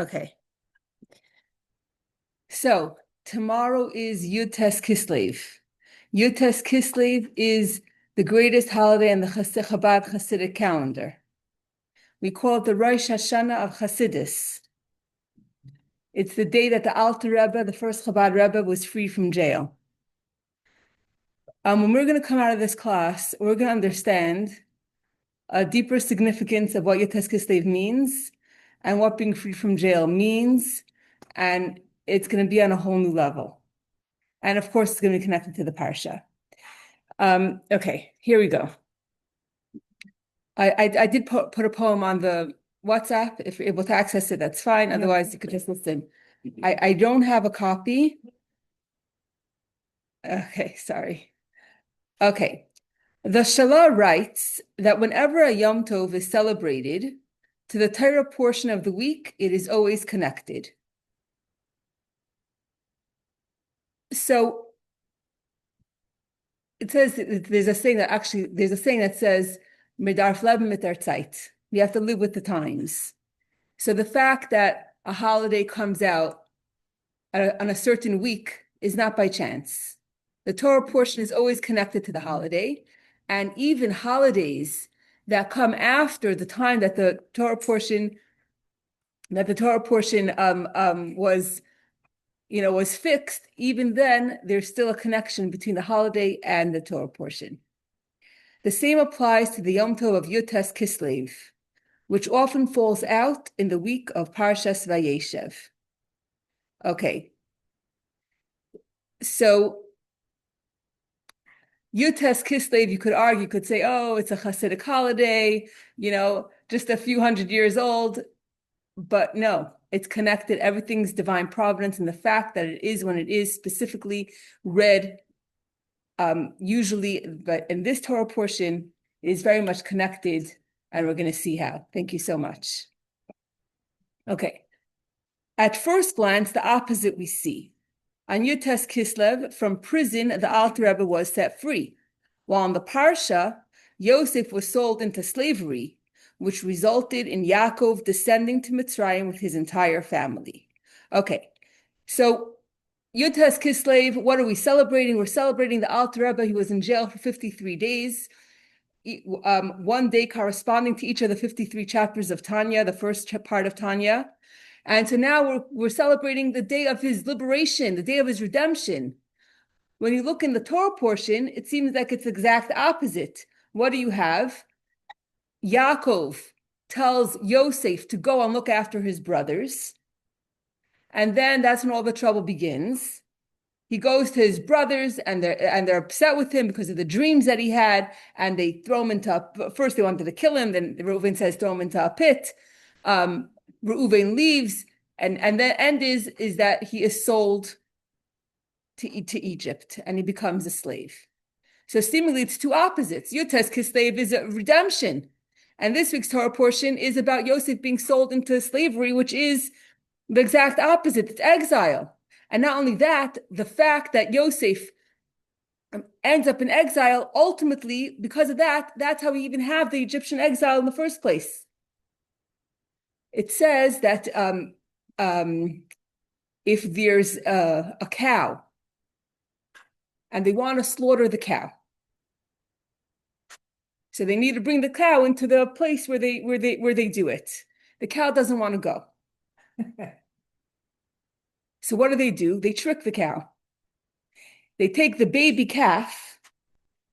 Okay. So tomorrow is Yud-Tes Kislev. Yud-Tes Kislev is the greatest holiday in the Chabad Hasidic calendar. We call it the Rosh Hashanah of Hasidus. It's the day that the Alter Rebbe, the first Chabad Rebbe, was freed from jail. When we're going to come out of this class, we're going to understand a deeper significance of what Yud-Tes Kislev means and what being free from jail means, and it's going to be on a whole new level. And of course, it's going to be connected to the parsha. Okay, here we go. I did put a poem on the WhatsApp. If you're able to access it, that's fine. Otherwise, you could just listen. I don't have a copy. Okay, sorry. Okay. The Shalah writes that whenever a Yom Tov is celebrated, to the Torah portion of the week, it is always connected. So it says there's a saying that says "Medarf leben mit der Zeit." You have to live with the times. So the fact that a holiday comes out on a certain week is not by chance. The Torah portion is always connected to the holiday, and even holidays that come after the time that the Torah portion was fixed, even then, there's still a connection between the holiday and the Torah portion. The same applies to the Yom Tov of Yud-Tes Kislev, which often falls out in the week of Parshas Vayeishev. Okay. So Yud-Tes Kislev, you could say, oh, it's a Hasidic holiday, just a few hundred years old. But no, it's connected. Everything's divine providence, and the fact that it is when it is specifically read, usually, but in this Torah portion, is very much connected, and we're going to see how. Thank you so much. Okay. At first glance, the opposite we see. On Yud-Tes Kislev, from prison, the Alter Rebbe was set free, while on the Parsha, Yosef was sold into slavery, which resulted in Yaakov descending to Mitzrayim with his entire family. Okay, so Yud-Tes Kislev, what are we celebrating? We're celebrating the Alter Rebbe. He was in jail for 53 days, one day corresponding to each of the 53 chapters of Tanya, the first part of Tanya. And so now we're celebrating the day of his liberation, the day of his redemption. When you look in the Torah portion, it seems like it's the exact opposite. What do you have? Yaakov tells Yosef to go and look after his brothers. And then that's when all the trouble begins. He goes to his brothers and they're upset with him because of the dreams that he had. And they throw him first they wanted to kill him. Then Reuven says, throw him into a pit. Reuven leaves. And the end is that he is sold to Egypt and he becomes a slave. So seemingly it's two opposites. Yud-Tes Kislev is a redemption. And this week's Torah portion is about Yosef being sold into slavery, which is the exact opposite. It's exile. And not only that, the fact that Yosef ends up in exile, ultimately, because of that, that's how we even have the Egyptian exile in the first place. It says that if there's a cow and they want to slaughter the cow, so they need to bring the cow into the place where they do it. The cow doesn't want to go. So what do? They trick the cow. They take the baby calf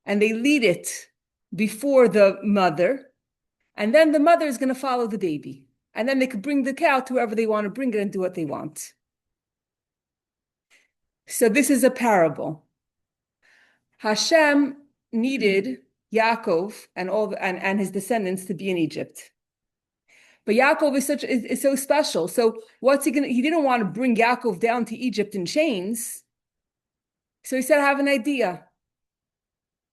and they lead it before the mother, and then the mother is going to follow the baby. And then they could bring the cow to wherever they want to bring it and do what they want. So this is a parable. Hashem needed Yaakov and his descendants to be in Egypt. But Yaakov is so special. So he didn't want to bring Yaakov down to Egypt in chains. So he said, I have an idea.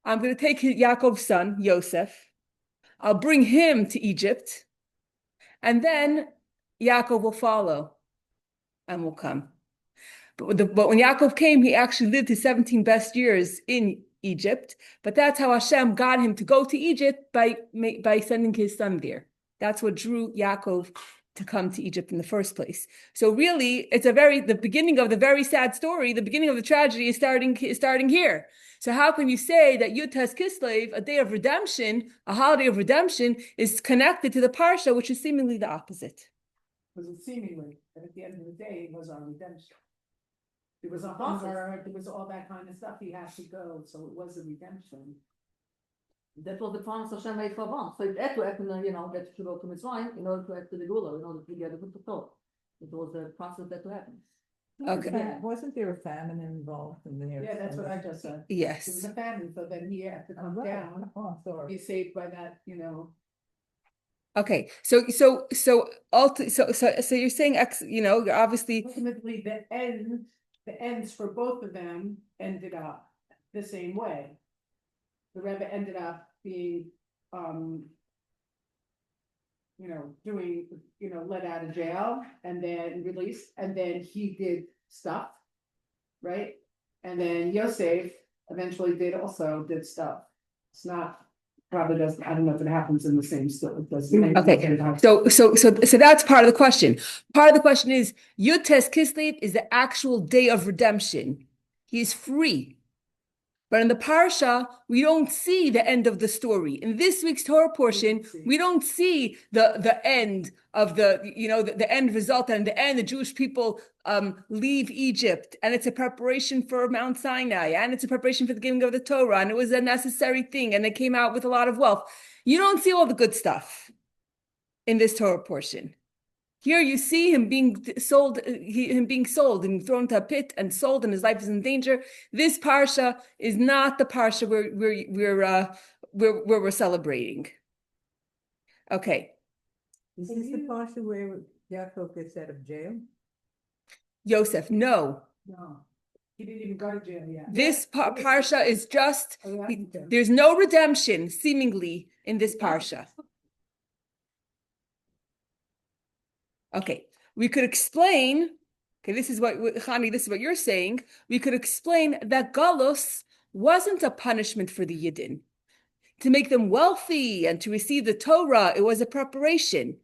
I'm going to take Yaakov's son, Yosef. I'll bring him to Egypt. And then Yaakov will follow and will come. But when Yaakov came, he actually lived his 17 best years in Egypt. But that's how Hashem got him to go to Egypt by sending his son there. That's what drew Yaakov to come to Egypt in the first place. So really, it's the beginning of the very sad story. The beginning of the tragedy is starting here. So how can you say that Yud Tes Kislev, a day of redemption, a holiday of redemption, is connected to the Parsha, which is seemingly the opposite? Was it seemingly, but at the end of the day, it was our redemption. There was a hunger, there was all that kind of stuff, he had to go, so it was a redemption. That was the promise Hashem made for Abraham. So it had to happen, that you go to Mitzrayim in order to have the Gula, in order to get the good fulfilled. It was the process that to happen. Okay. Wasn't there a famine involved in there? Yeah, that's what I just said. Yes. It was a famine, so then he had to come down, be saved by that, Okay, so you're saying obviously ultimately the ends for both of them ended up the same way. The Rebbe ended up being, doing, let out of jail and then released, and then he did stuff, right? And then Yosef eventually did stuff. It's not. Probably doesn't. I don't know if it happens in the same still. It doesn't. Okay. So that's part of the question. Part of the question is Yud Tes Kislev is the actual day of redemption. He is free. But in the Parsha, we don't see the end of the story. In this week's Torah portion, we don't see the end of the end result. And in the end, the Jewish people leave Egypt, and it's a preparation for Mount Sinai, and it's a preparation for the giving of the Torah, and it was a necessary thing, and they came out with a lot of wealth. You don't see all the good stuff in this Torah portion. Here you see him being sold, and thrown to a pit and sold, and his life is in danger. This parsha is not the parsha where we're celebrating. Okay. Is this the parsha where Yaakov gets out of jail? Yosef, no. No, he didn't even go to jail yet. This parsha is just, there's no redemption seemingly in this parsha. Okay, we could explain, this is what you're saying. We could explain that Galus wasn't a punishment for the Yidden. To make them wealthy and to receive the Torah, it was a preparation.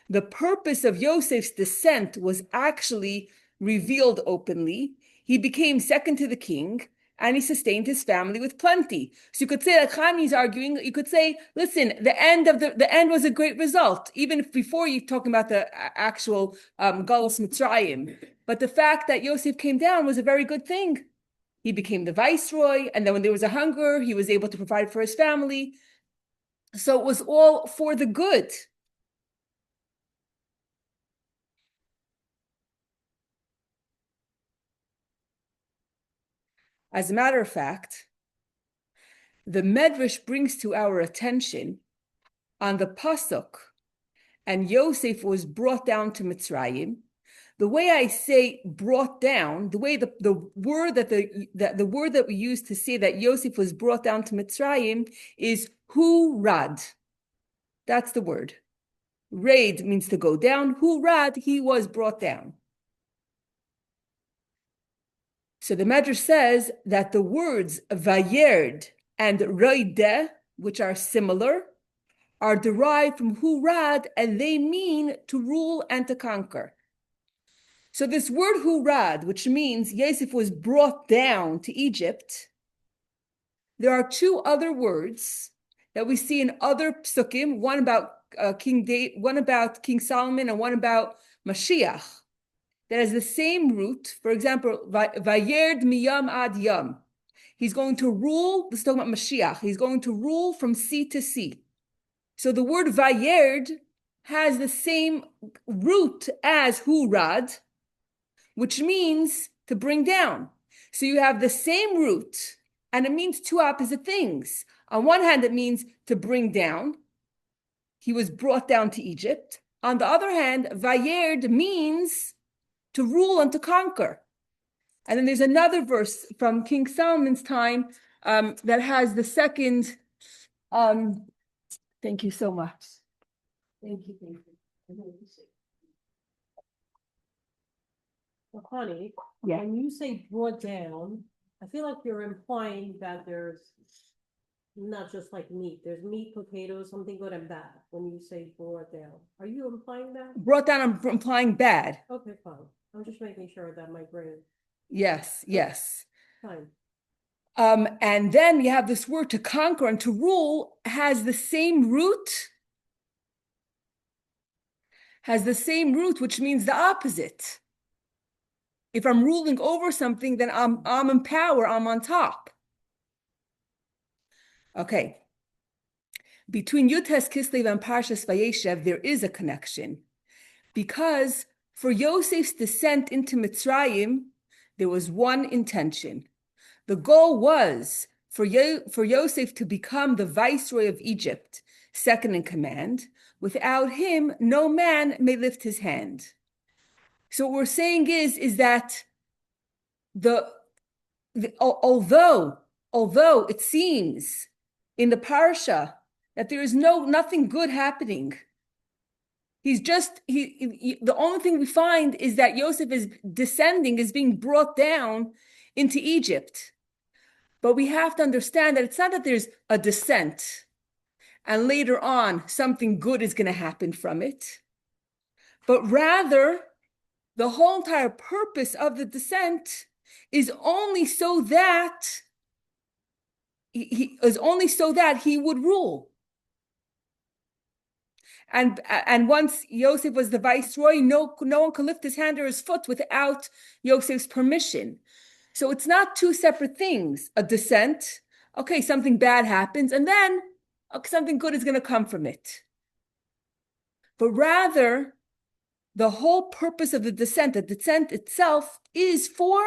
The purpose of Yosef's descent was actually revealed openly. He became second to the king, and he sustained his family with plenty. So you could say that Chaimi's arguing, you could say, listen, the end was a great result, even if before you're talking about the actual Galus Mitzrayim. But the fact that Yosef came down was a very good thing. He became the viceroy, and then when there was a hunger, he was able to provide for his family. So it was all for the good. As a matter of fact, the Medrash brings to our attention on the pasuk, and Yosef was brought down to Mitzrayim. The way I say brought down, the way the word that we use to say that Yosef was brought down to Mitzrayim is hurad. That's the word. Raid means to go down. Hurad, he was brought down. So the Medrash says that the words vayerd and roideh, which are similar, are derived from hurad, and they mean to rule and to conquer. So this word hurad, which means Yosef was brought down to Egypt, there are two other words that we see in other psukim, one about one about King Solomon, and one about Mashiach, that has the same root. For example, Vayerd miyam ad yam. He's going to rule, this is talking about Mashiach, he's going to rule from sea to sea. So the word Vayerd has the same root as Hurad, which means to bring down. So you have the same root, and it means two opposite things. On one hand, it means to bring down. He was brought down to Egypt. On the other hand, Vayerd means to rule and to conquer. And then there's another verse from King Solomon's time that has the second. Thank you so much. Thank you. Well, honey, Yeah. when you say brought down, I feel like you're implying that there's not just like meat. There's meat, potatoes, something good and bad when you say brought down. Are you implying that? Brought down, I'm implying bad. Okay, fine. I'm just making sure that my brain, Yes, yes. fine. And then you have this word to conquer, and to rule has the same root, which means the opposite. If I'm ruling over something, then I'm in power, I'm on top. Okay. Between Yutes Kislev and Parshas Vayeishev, there is a connection. Because for Yosef's descent into Mitzrayim, there was one intention. The goal was for Yosef to become the viceroy of Egypt, second in command. Without him, no man may lift his hand. So what we're saying is that although it seems in the parsha that there is nothing good happening, the only thing we find is that Yosef is descending, is being brought down into Egypt. But we have to understand that it's not that there's a descent and later on something good is going to happen from it, but rather the whole entire purpose of the descent is only so that he would rule. And once Yosef was the viceroy, no one could lift his hand or his foot without Yosef's permission. So it's not two separate things. A descent, okay, something bad happens, and then something good is going to come from it. But rather, the whole purpose of the descent itself is for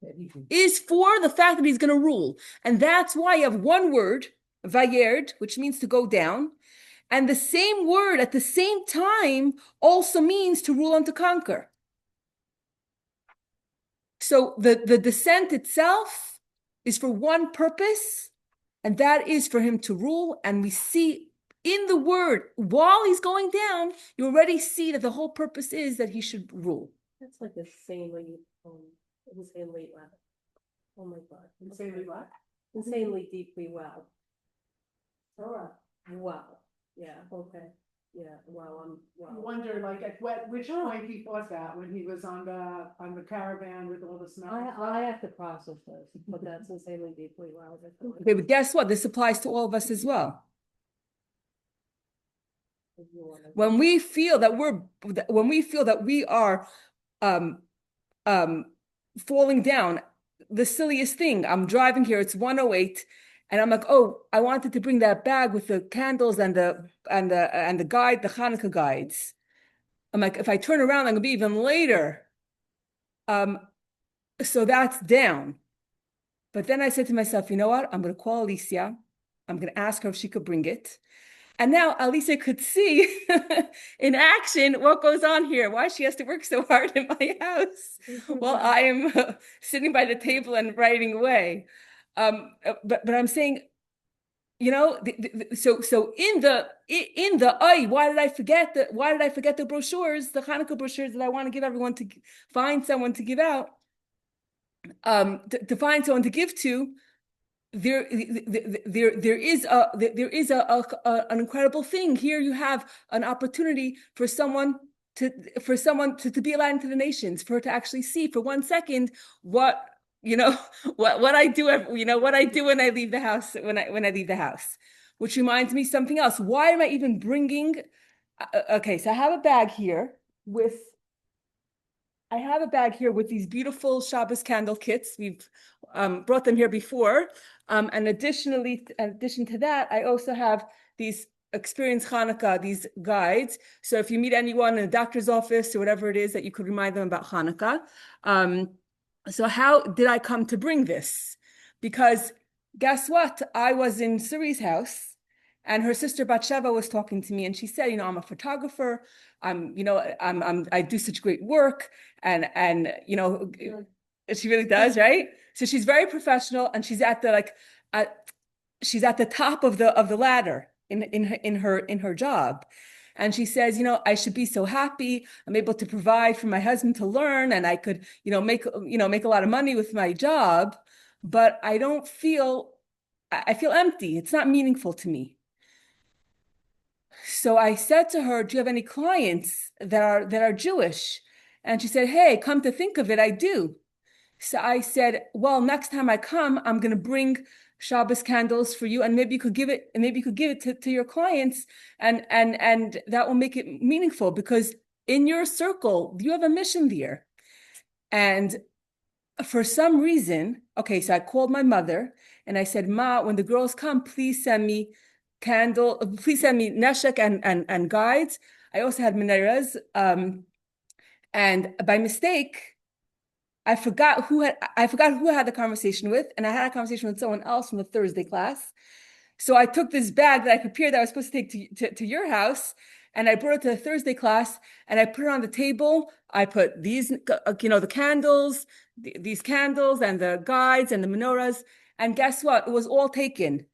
the fact that he's going to rule. And that's why you have one word, vayerd, which means to go down. And the same word at the same time also means to rule and to conquer. So the descent itself is for one purpose, and that is for him to rule. And we see in the word, while he's going down, you already see that the whole purpose is that he should rule. That's like insanely well. Oh my God. Insanely what? Insanely deeply well. Torah. Wow. Yeah, okay. Yeah, wow, I wonder, like, at which point he thought that, when he was on the caravan with all the snow. I have to process this, but that's insanely deeply well. Okay, but guess what? This applies to all of us as well. When we feel that we are falling down, the silliest thing, I'm driving here, it's 108, and I'm like, oh, I wanted to bring that bag with the candles and the guide, the Hanukkah guides. I'm like, if I turn around, I'm gonna be even later. So that's down. But then I said to myself, you know what? I'm gonna call Alicia. I'm gonna ask her if she could bring it. And now Alicia could see in action what goes on here, why she has to work so hard in my house while I am sitting by the table and writing away. But I'm saying, you know, so in the why did I forget the brochures, the Hanukkah brochures that I want to give everyone, to find someone to give out, to find someone to give to. There is an incredible thing here. You have an opportunity for someone to be allowed into the nations, for her to actually see for 1 second what I do, what I do when I leave the house, when I leave the house. Which reminds me something else. Why am I even bringing? Okay, so I have a bag here with these beautiful Shabbos candle kits. We've brought them here before. And in addition to that, I also have these Experience Hanukkah, these guides. So if you meet anyone in a doctor's office or whatever it is, that you could remind them about Hanukkah. So how did I come to bring this? Because guess what? I was in Suri's house, and her sister Batsheva was talking to me, and she said, I'm a photographer. I do such great work, and she really does, right? So she's very professional, and she's at the top of the ladder in her job. And she says, I should be so happy. I'm able to provide for my husband to learn, and I could, make a lot of money with my job, but I don't feel I feel empty. It's not meaningful to me. So I said to her, do you have any clients that are Jewish? And she said, hey, come to think of it, I do. So I said, well, next time I come, I'm going to bring Shabbos candles for you, and maybe you could give it, and maybe you could give it to your clients, and that will make it meaningful, because in your circle, you have a mission there. And for some reason, okay, so I called my mother and I said, Ma, when the girls come, please send me neshek and guides. I also had menorahs. And by mistake, I forgot who I had the conversation with, and I had a conversation with someone else from the Thursday class. So I took this bag that I prepared that I was supposed to take to your house, and I brought it to the Thursday class, and I put it on the table. I put these, the candles, these candles, and the guides and the menorahs, and guess what? It was all taken.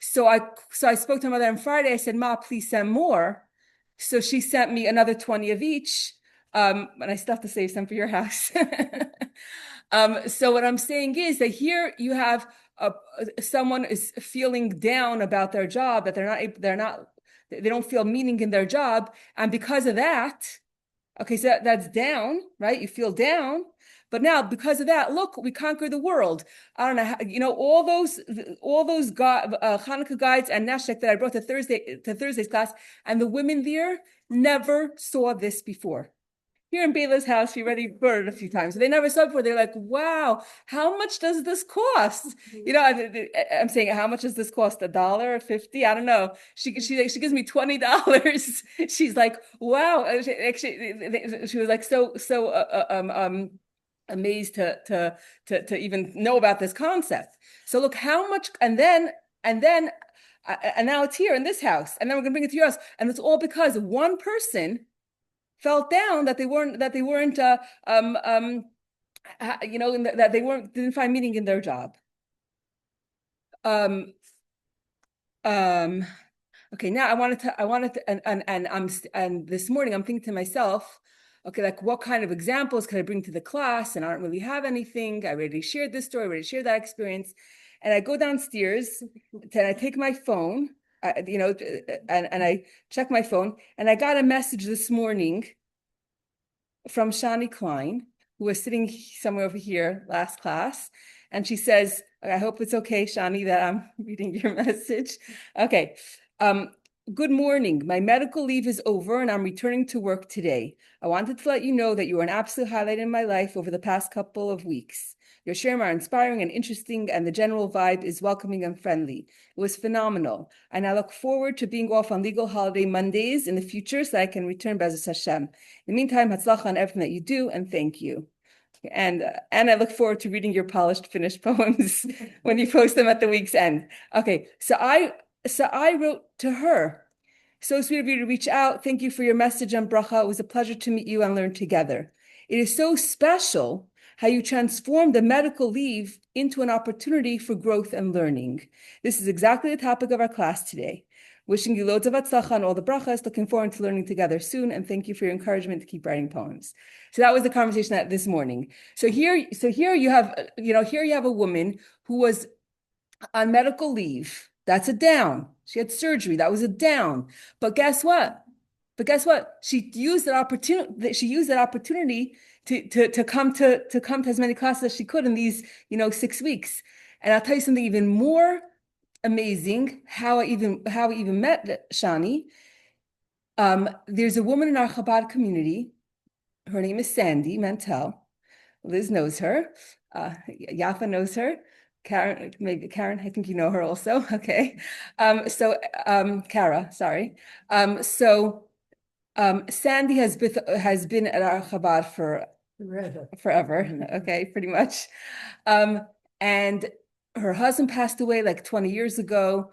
So I spoke to my mother on Friday. I said, Ma, please send more. So she sent me another 20 of each. And I still have to save some for your house. So what I'm saying is that here you have someone is feeling down about their job, that they don't feel meaning in their job, and because of that, okay, so that's down, right? You feel down, but now because of that, look, we conquered the world. I don't know, all those Hanukkah guides and neshek that I brought to Thursday's class, and the women there never saw this before. Here in Bela's house, we already brought it a few times. They never saw it before. They're like, wow, how much does this cost? I'm saying, how much does this cost? $1, 50? I don't know. She gives me $20. She's like, wow. Actually, she was like so amazed to even know about this concept. So look how much, and now it's here in this house, and then we're gonna bring it to your house, and it's all because one person felt down that they weren't that they didn't find meaning in their job. Okay, now I wanted to, and this morning I'm thinking to myself, okay, like what kind of examples could I bring to the class? And I don't really have anything. I already shared this story, I already shared that experience. And I go downstairs and I take my phone, and I check my phone, and I got a message this morning from Shani Klein, who was sitting somewhere over here last class. And she says, I hope it's okay, Shani, that I'm reading your message. Okay. Good morning. My medical leave is over and I'm returning to work today. I wanted to let you know that you were an absolute highlight in my life over the past couple of weeks. Your shirim are inspiring and interesting, and the general vibe is welcoming and friendly. It was phenomenal, and I look forward to being off on legal holiday Mondays in the future so I can return Be'ezus Hashem. In the meantime, hatzlacha on everything that you do, and thank you. And I look forward to reading your polished, finished poems when you post them at the week's end. Okay, so I wrote to her. So sweet of you to reach out. Thank you for your message and bracha. It was a pleasure to meet you and learn together. It is so special how you transform the medical leave into an opportunity for growth and learning. This is exactly the topic of our class today. Wishing you loads of hatzlacha and all the brachas. Looking forward to learning together soon, and thank you for your encouragement to keep writing poems. So that was the conversation this morning. So here you have a woman who was on medical leave. That's a down. She had surgery. That was a down. But guess what? She used that opportunity to come to as many classes as she could in these 6 weeks. And I'll tell you something even more amazing. How I even met Shani. There's a woman in our Chabad community. Her name is Sandy Mantel. Liz knows her. Yafa knows her. Karen, maybe Karen, I think you know her also. Okay. Kara, sorry. Sandy has been at our Chabad for forever. Okay, pretty much. And her husband passed away like 20 years ago.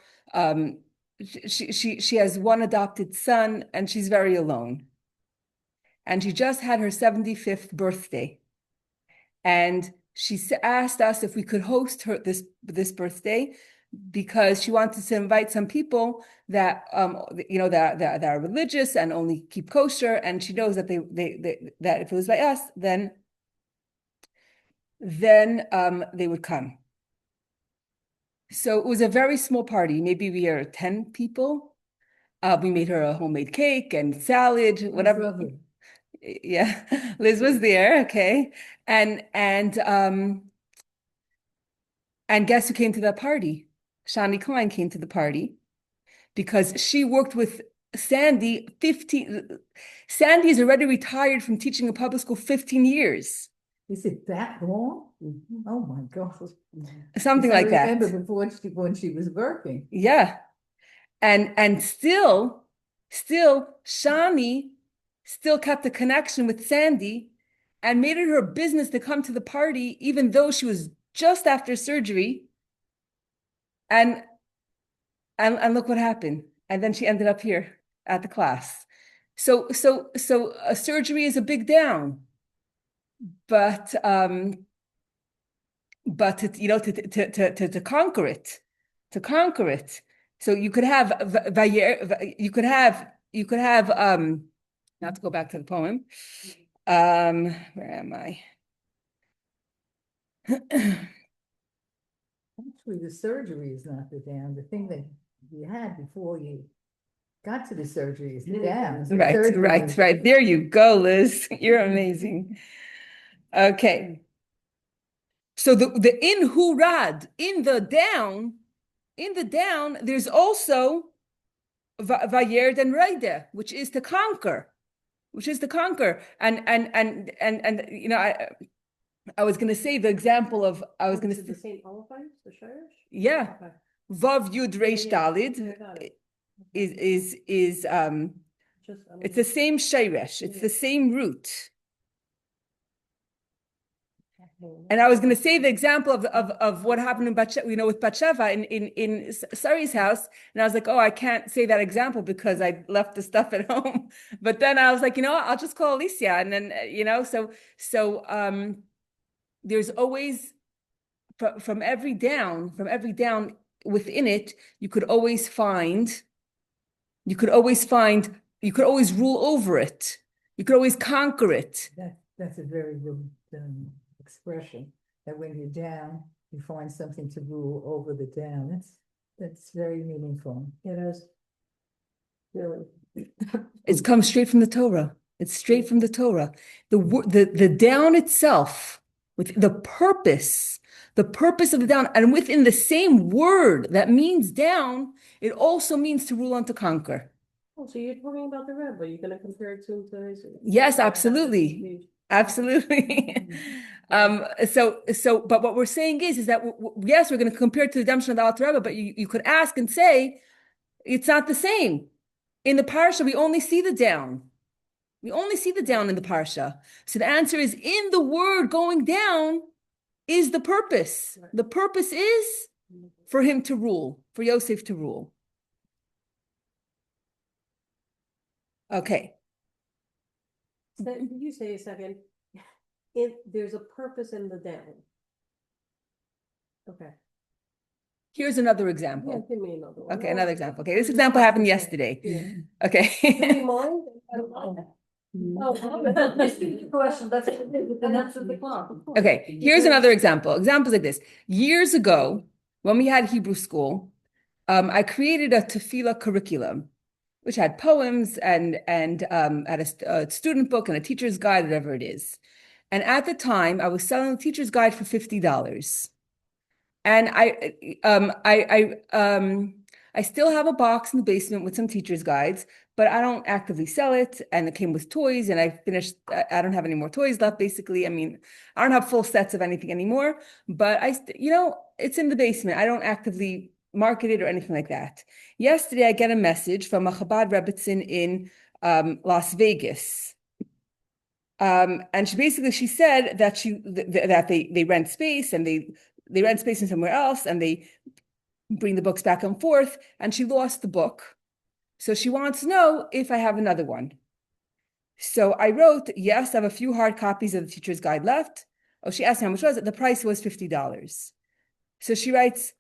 She has one adopted son, and she's very alone. And she just had her 75th birthday. And she asked us if we could host her this birthday, because she wanted to invite some people that that are religious and only keep kosher, and she knows that that if it was by us, then they would come. So it was a very small party. Maybe we are 10 people. We made her a homemade cake and salad, whatever. Yeah, Liz was there. Okay. And guess who came to that party? Shani Klein came to the party because she worked with Sandy 15. Sandy is already retired from teaching in public school 15 years. Is it that long? Oh, my God. Something I like that. remember before when she was working. Yeah. And still Shani still kept a connection with Sandy and made it her business to come to the party, even though she was just after surgery. And look what happened. And then she ended up here at the class. So a surgery is a big down. But to conquer it, So you could have not to go back to the poem. Where am I? Actually, the surgery is not the down. The thing that you had before you got to the surgery is the down. The surgery is- Right. There you go, Liz. You're amazing. Okay. So the in hurad, in the down, there's also vayerd and raide, which is to conquer, And you know, I was going to say the example of Is it the same qualifiers, the shirish? Yeah. Okay. Vav Yud Reish Yeah, Dalid I got it. is Just, it's the same shirish, it's the same root. And I was going to say the example of what happened in with Batsheva in Sari's house, and I was like, oh, I can't say that example because I left the stuff at home. But then I was like, I'll just call Alicia, and then there's always from every down within it, you could always rule over it, you could always conquer it. That's a very good expression, that when you're down, you find something to rule over the down. That's very meaningful. It is. Really. It comes straight from the Torah. It's straight from the Torah. The down itself, with the purpose of the down, and within the same word that means down, it also means to rule and to conquer. Oh, so you're talking about the red, but you're gonna compare it to today's. Yes, absolutely. Absolutely. But what we're saying is that yes, we're going to compare it to the redemption of the Alter Rebbe, but you could ask and say it's not the same. In the parsha, we only see the down. We only see the down in the parsha. So the answer is, in the word going down is the purpose. The purpose is for him to rule, for Yosef to rule. Okay. So you say a second. There's a purpose in the down. Okay. Here's another Yeah, example. give me another one. Okay, another example. Okay, this example happened yesterday. Yeah. Okay. Do you mind? I don't mind. Oh, that's the question, that's the answer to the clock. Okay, here's another example. Examples like this. Years ago, when we had Hebrew school, I created a tefillah curriculum, which had poems and had a student book and a teacher's guide, whatever it is. And at the time, I was selling the teacher's guide for $50. And I still have a box in the basement with some teacher's guides, but I don't actively sell it. And it came with toys, and I don't have any more toys left, basically. I mean, I don't have full sets of anything anymore, but it's in the basement. I don't actively market it or anything like that. Yesterday, I get a message from a Chabad Rebbetzin in Las Vegas. And she said that that they rent space, and they rent space in somewhere else, and they bring the books back and forth, and she lost the book. So she wants to know if I have another one. So I wrote, yes, I have a few hard copies of the teacher's guide left. Oh, she asked me how much was it. The price was $50. So she writes,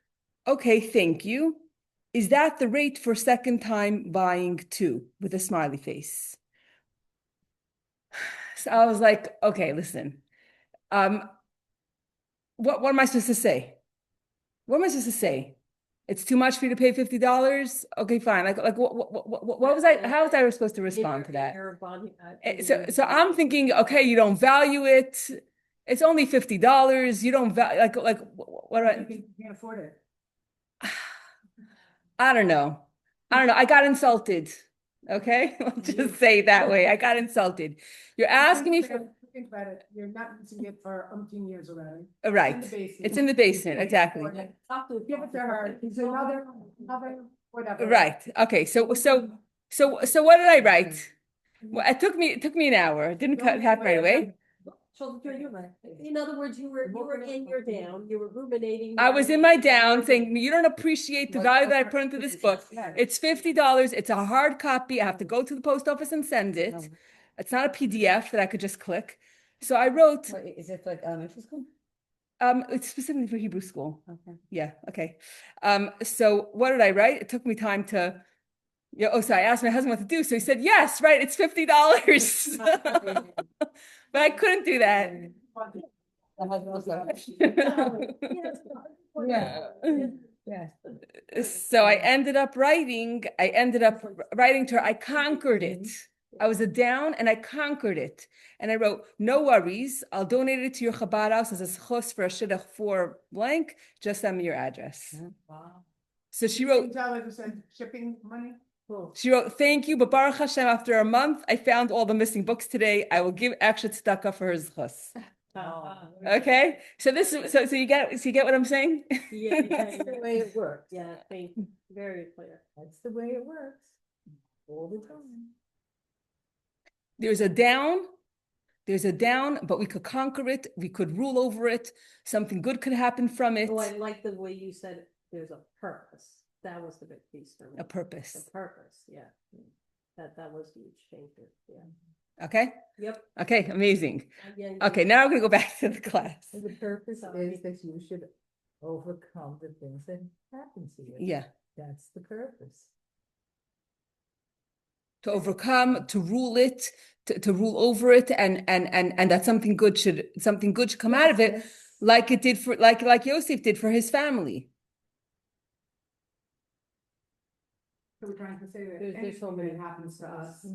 okay, thank you. Is that the rate for second time buying too? With a smiley face. So I was like, okay, listen. What am I supposed to say? What am I supposed to say? It's too much for you to pay $50? Okay, fine. Like what was I, how was I supposed to respond to that? So I'm thinking, okay, you don't value it. It's only $50. You don't value, like, what do I, Can't afford it. I don't know. I got insulted. Okay, I'll just say it that way. I got insulted. You're asking me for, Think about it, you're not using it for umpteen years already. right. It's in the basement, exactly. Give it to her, it's another, whatever. Right. Okay. So what did I write? Well, it took me an hour. It didn't happen right away. In other words, you were in your down, you were ruminating. I was in my down saying, you don't appreciate the value that I put into this book. It's $50. It's a hard copy. I have to go to the post office and send it. It's not a PDF that I could just click. So I wrote, Is it like elementary school? it's specifically for Hebrew school. Okay. Yeah. Okay. So what did I write? It took me time to, yeah. Oh, so I asked my husband what to do. So he said, yes, right. It's $50. But I couldn't do that. Yeah. So I ended up writing to her, I conquered it. I was a down and I conquered it. And I wrote, no worries. I'll donate it to your Chabad house as a Sichos for a shidduch for blank. Just send me your address. Wow. So she wrote, Shipping money? thank you, but Baruch Hashem, after a month, I found all the missing books today. I will give extra tzedakah for her Sichos. Okay, so you get what I'm saying? Yeah, that's the way it works. Yeah, very clear. That's the way it works all the time. There's a down, but we could conquer it. We could rule over it. Something good could happen from it. Oh, I like the way you said there's a purpose. That was the big piece for me. A purpose. A purpose, yeah. That was huge changer, yeah. Okay? Yep. Okay, amazing. Yeah, Okay, now we're gonna go back to the class. And the purpose is that you should overcome the things that happen to you. Yeah. That's the purpose. To overcome, to rule it, to rule over it, and that something good should come out of it, Yes. like it did for like Yosef did for his family. So we're trying to say that There's so anything many that happens to us,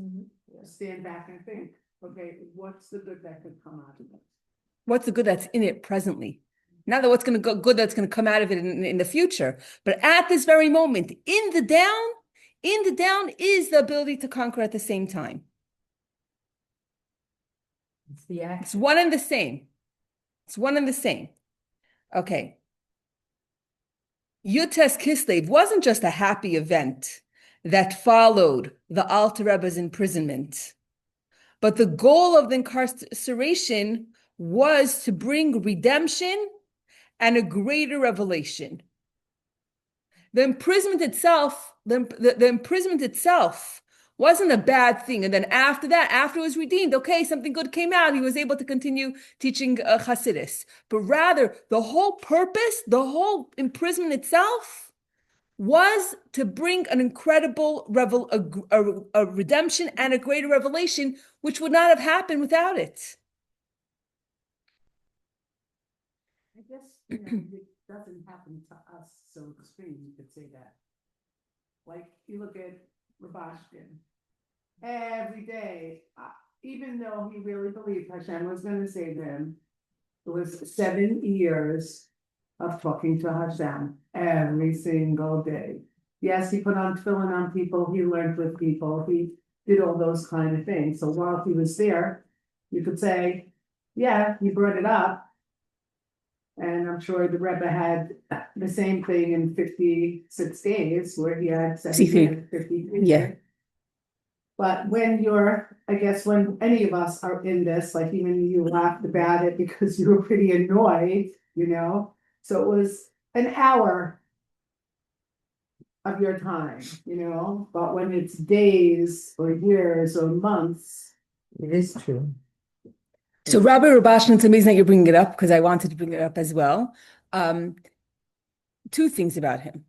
stand back and think, okay, what's the good that could come out of it? What's the good that's in it presently? Not that what's going to go good that's going to come out of it in the future, but at this very moment, in the down is the ability to conquer at the same time. It's the act. It's one and the same. It's one and the same. Okay. Yutes Kislev wasn't just a happy event that followed the Alter Rebbe's imprisonment, but the goal of the incarceration was to bring redemption and a greater revelation. The imprisonment itself, the imprisonment itself wasn't a bad thing. And then after that, after it was redeemed, okay, something good came out. He was able to continue teaching Hasidus. But rather, the whole purpose, the whole imprisonment itself was to bring an incredible a redemption and a greater revelation, which would not have happened without it. I guess, it doesn't happen to us so extreme, you could say that. Like, you look at Rabashkin, every day, even though he really believed Hashem was gonna save him, it was 7 years of talking to Hashem every single day. Yes, he put on tefillin on people, he learned with people, he did all those kind of things. So while he was there, you could say, yeah, he brought it up. And I'm sure the Rebbe had the same thing in 56 days where he had 53. Yeah. But when when any of us are in this, like even you laughed about it because you were pretty annoyed, so it was an hour of your time, but when it's days or years or months. It is true. So Rabbi Rubashkin, it's amazing that you're bringing it up because I wanted to bring it up as well. Two things about him.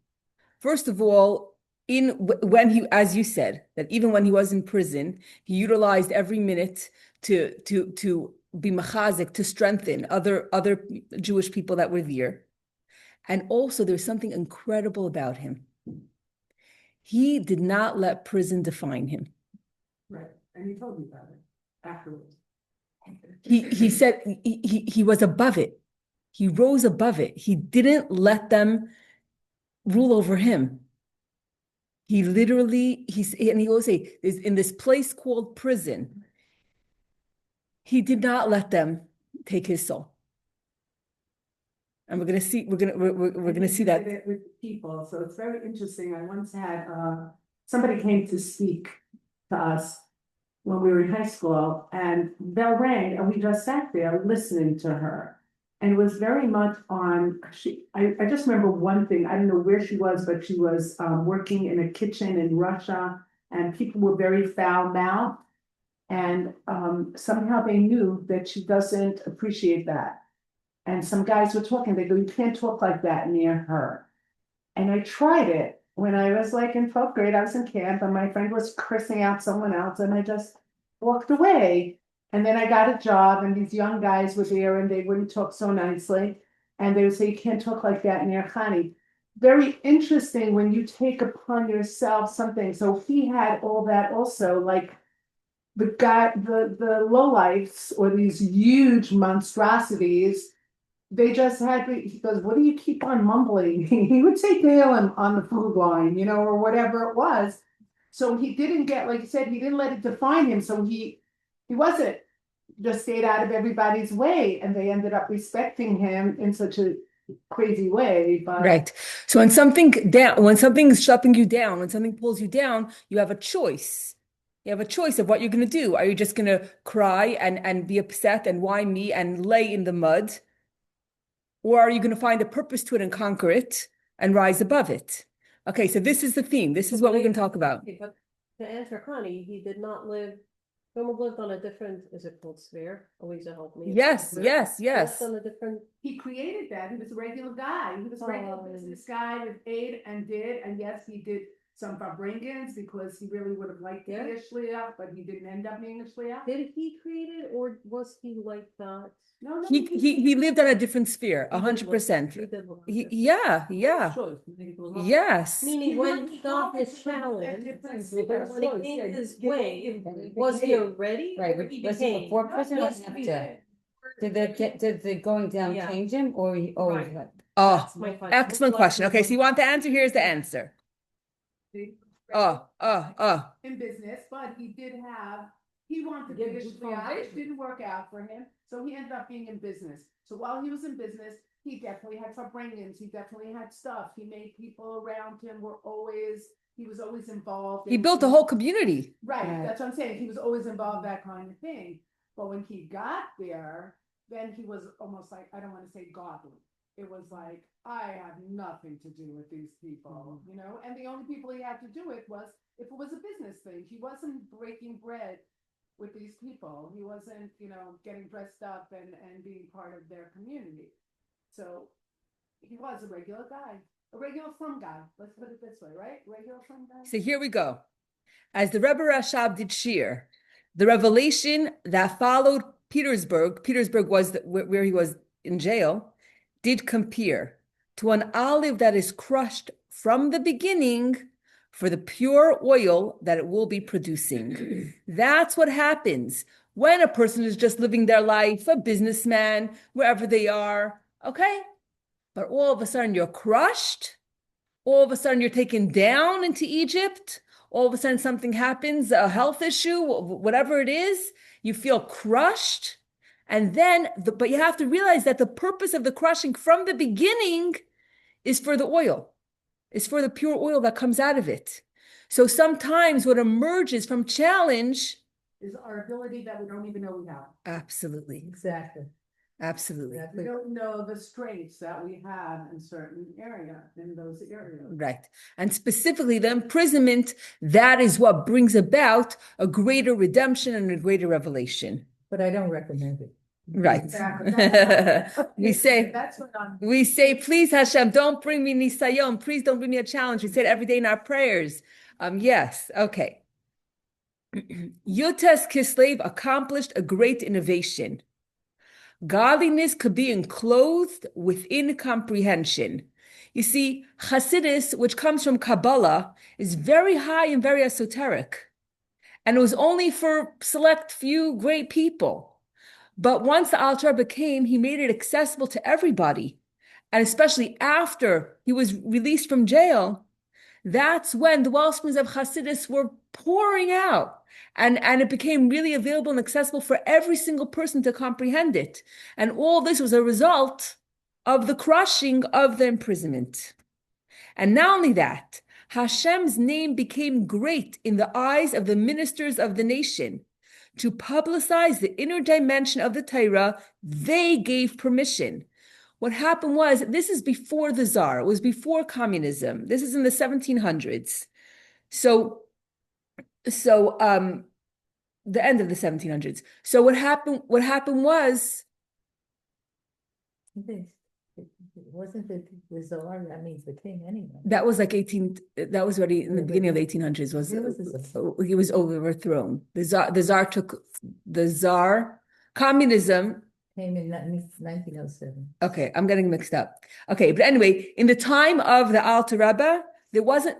First of all, when he, as you said, that even when he was in prison, he utilized every minute to be machazik, to strengthen other Jewish people that were there. And also, there's something incredible about him. He did not let prison define him. Right, and he told me about it afterwards. He said he was above it. He rose above it. He didn't let them rule over him. He literally, and he will say, is in this place called prison, he did not let them take his soul. And we're gonna see, we're gonna see that. With people, so it's very interesting. I once had somebody came to speak to us when we were in high school, and bell rang, and we just sat there listening to her. And it was very much on, I just remember one thing, I don't know where she was, but she was working in a kitchen in Russia, and people were very foul-mouthed. And somehow they knew that she doesn't appreciate that. And some guys were talking, they go, you can't talk like that near her. And I tried it when I was like in 12th grade, I was in camp, and my friend was cursing out someone else, and I just walked away. And then I got a job, and these young guys were there, and they wouldn't talk so nicely. And they would say, you can't talk like that near Khani. Very interesting when you take upon yourself something. So he had all that also, like the guy, the lowlifes, or these huge monstrosities, they just had, he goes, what do you keep on mumbling? He would say nail him on the food line, you know, or whatever it was. So he didn't get, like you said, he didn't let it define him. So he wasn't, just stayed out of everybody's way, and they ended up respecting him in such a crazy way. But Right. So when something's shutting you down, when something pulls you down, you have a choice. You have a choice of what you're going to do. Are you just going to cry and be upset and why me and lay in the mud? Or are you going to find a purpose to it and conquer it and rise above it? Okay, so this is the theme. This is what we're going to talk about. Okay, but to answer Connie, he did not live, Roma lived on a different, is it called sphere? Always help me. Yes. Lived on a different, he created that. He was a regular guy. He was a regular business guy with aid and did, and yes, he did some Farbringans because he really would have liked to be a shliach, but he didn't end up being a shliach. did he create it, or was he like that? No, He lived on a different sphere, 100%. Yeah. Yes. Meaning when he got his challenge, when he came his way, was he already? Right, or he was he became? before prison or Yes, he after? did. Did the going down Yeah. change him, or he always Right. had? Oh, That's my question. excellent question. Okay, so you want the answer? Here's the answer. In business, but he did have, he wanted to Get be a good shliach, foundation. it didn't work out for him, so he ended up being in business. So while he was in business, he definitely had Farbringans, he definitely had stuff, he made people around him he was always involved. He in- built a whole community. Right, Right. that's what I'm saying, he was always involved in that kind of thing, but when he got there, then he was almost like, I don't wanna say godly. It was like, I have nothing to do with these people, you know, and the only people he had to do it was if it was a business thing. He wasn't breaking bread with these people. He wasn't, you know, getting dressed up and being part of their community. So he was a regular guy, a regular frum guy. Let's put it this way, right? Regular frum guy. So here we go. As the Rebbe Rashab did shir, the revelation that followed Petersburg was where he was in jail, did compare to an olive that is crushed from the beginning for the pure oil that it will be producing. That's what happens when a person is just living their life, a businessman, wherever they are, okay? But all of a sudden you're crushed. All of a sudden you're taken down into Egypt. All of a sudden something happens, a health issue, whatever it is, you feel crushed. And then, but you have to realize that the purpose of the crushing from the beginning is for the oil, is for the pure oil that comes out of it. So sometimes what emerges from challenge Is our ability that we don't even know we have. absolutely, Exactly. absolutely. We don't know the strengths that we have in certain in those areas. Right. And specifically the imprisonment, that is what brings about a greater redemption and a greater revelation. But I don't recommend it. Right. Exactly. we say, That's what I'm. please Hashem, don't bring me nisayon. Please don't bring me a challenge. We say it every day in our prayers. Yes. Okay. Yutes Kislev accomplished a great innovation. Godliness could be enclosed within comprehension. You see, Hasidus, which comes from Kabbalah, is very high and very esoteric. And it was only for select few great people. But once the Alter Rebbe came, he made it accessible to everybody. And especially after he was released from jail, that's when the wellsprings of Hasidus were pouring out. And it became really available and accessible for every single person to comprehend it. And all this was a result of the crushing of the imprisonment. And not only that, Hashem's name became great in the eyes of the ministers of the nation. To publicize the inner dimension of the Torah, they gave permission. What happened was, this is before the Tsar, it was before communism. This is in the 1700s. So the end of the 1700s. So what happened was, Wasn't the Tsar, that means the king anyway. that was like that was already in the beginning of the 1800s, he was overthrown. The Tsar, communism Came in 1907. Okay, I'm getting mixed up. Okay, but anyway, in the time of the Alter Rebbe, there wasn't,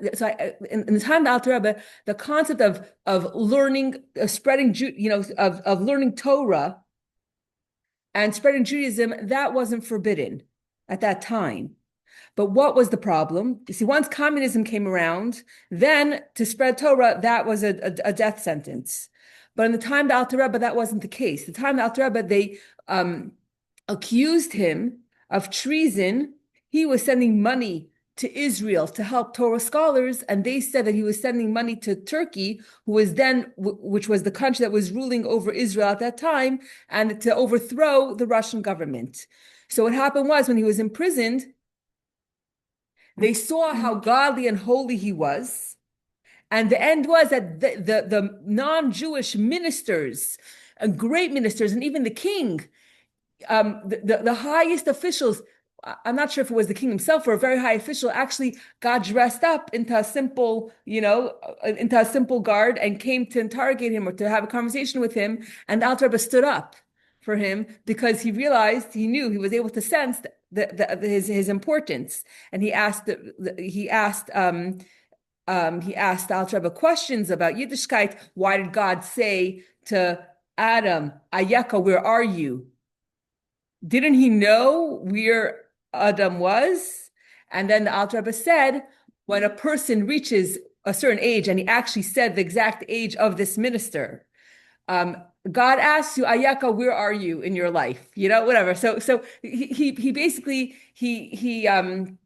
in the time of the Alter Rebbe, the concept of learning, of spreading, of learning Torah and spreading Judaism, that wasn't forbidden at that time. But what was the problem? You see, once communism came around, then to spread Torah, that was a death sentence. But in the time of the Alter Rebbe, that wasn't the case. The time of the Alter Rebbe, they accused him of treason. He was sending money to Israel to help Torah scholars, and they said that he was sending money to Turkey, who was then, which was the country that was ruling over Israel at that time, and to overthrow the Russian government. So what happened was, when he was imprisoned, they saw how godly and holy he was. And the end was that the non-Jewish ministers, great ministers, and even the king, the highest officials, I'm not sure if it was the king himself or a very high official, actually got dressed up into a simple, into a simple garb and came to interrogate him or to have a conversation with him. And the Alter Rebbe stood up for him because he realized, he knew, he was able to sense his importance. And he asked the Alter Rebbe questions about Yiddishkeit. Why did God say to Adam, Ayeka, where are you? Didn't he know where Adam was? And then the Alter Rebbe said, when a person reaches a certain age, and he actually said the exact age of this minister, God asks you, Ayeka, where are you in your life? Whatever. So he basically, in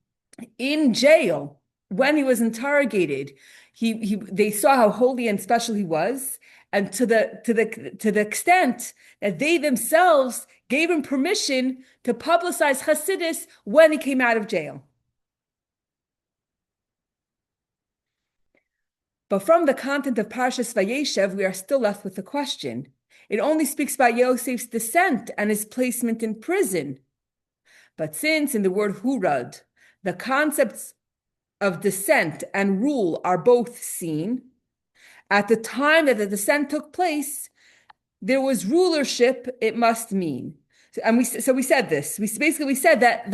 jail, when he was interrogated, they saw how holy and special he was, and to the extent that they themselves gave him permission to publicize Hasidus when he came out of jail. But from the content of Parshas Vayeishev, we are still left with the question. It only speaks about Yosef's descent and his placement in prison. But since in the word hurad, the concepts of descent and rule are both seen, at the time that the descent took place, there was rulership, it must mean. We said this. We said that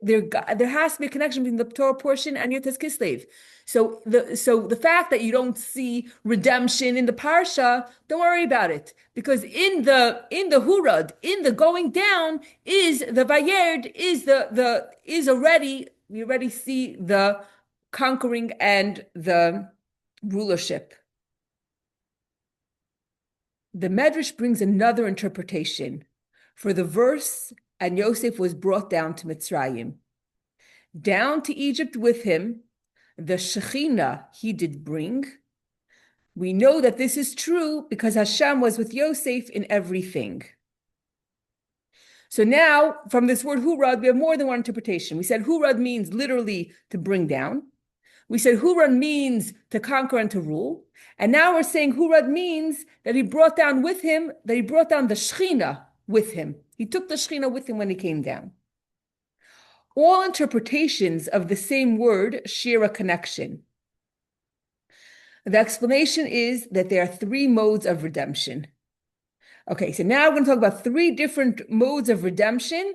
there has to be a connection between the Torah portion and Yotes Kislev. So the fact that you don't see redemption in the parsha, don't worry about it, because in the hurad, in the going down, is the vayerd, we already see the conquering and the rulership. The Medrash brings another interpretation for the verse, and Yosef was brought down to Mitzrayim. Down to Egypt with him, the Shekhinah he did bring. We know that this is true because Hashem was with Yosef in everything. So now, from this word hurad, we have more than one interpretation. We said hurad means literally to bring down. We said hurad means to conquer and to rule. And now we're saying hurad means that he brought down with him, that he brought down the Shekhinah with him. He took the Shekhinah with him when he came down. All interpretations of the same word share a connection. The explanation is that there are three modes of redemption. Okay, so now we're going to talk about three different modes of redemption,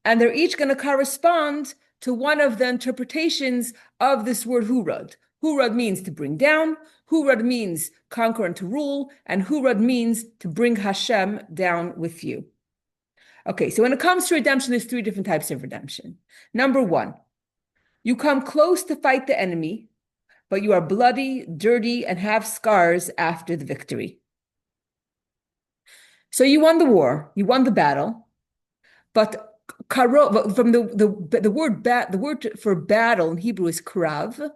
and they're each going to correspond to one of the interpretations of this word hurad. Hurad means to bring down, hurad means conquer and to rule, and hurad means to bring Hashem down with you. Okay, so when it comes to redemption, there's three different types of redemption. Number one, you come close to fight the enemy, but you are bloody, dirty, and have scars after the victory. So you won the war, you won the battle, but from the word for battle in Hebrew is krav,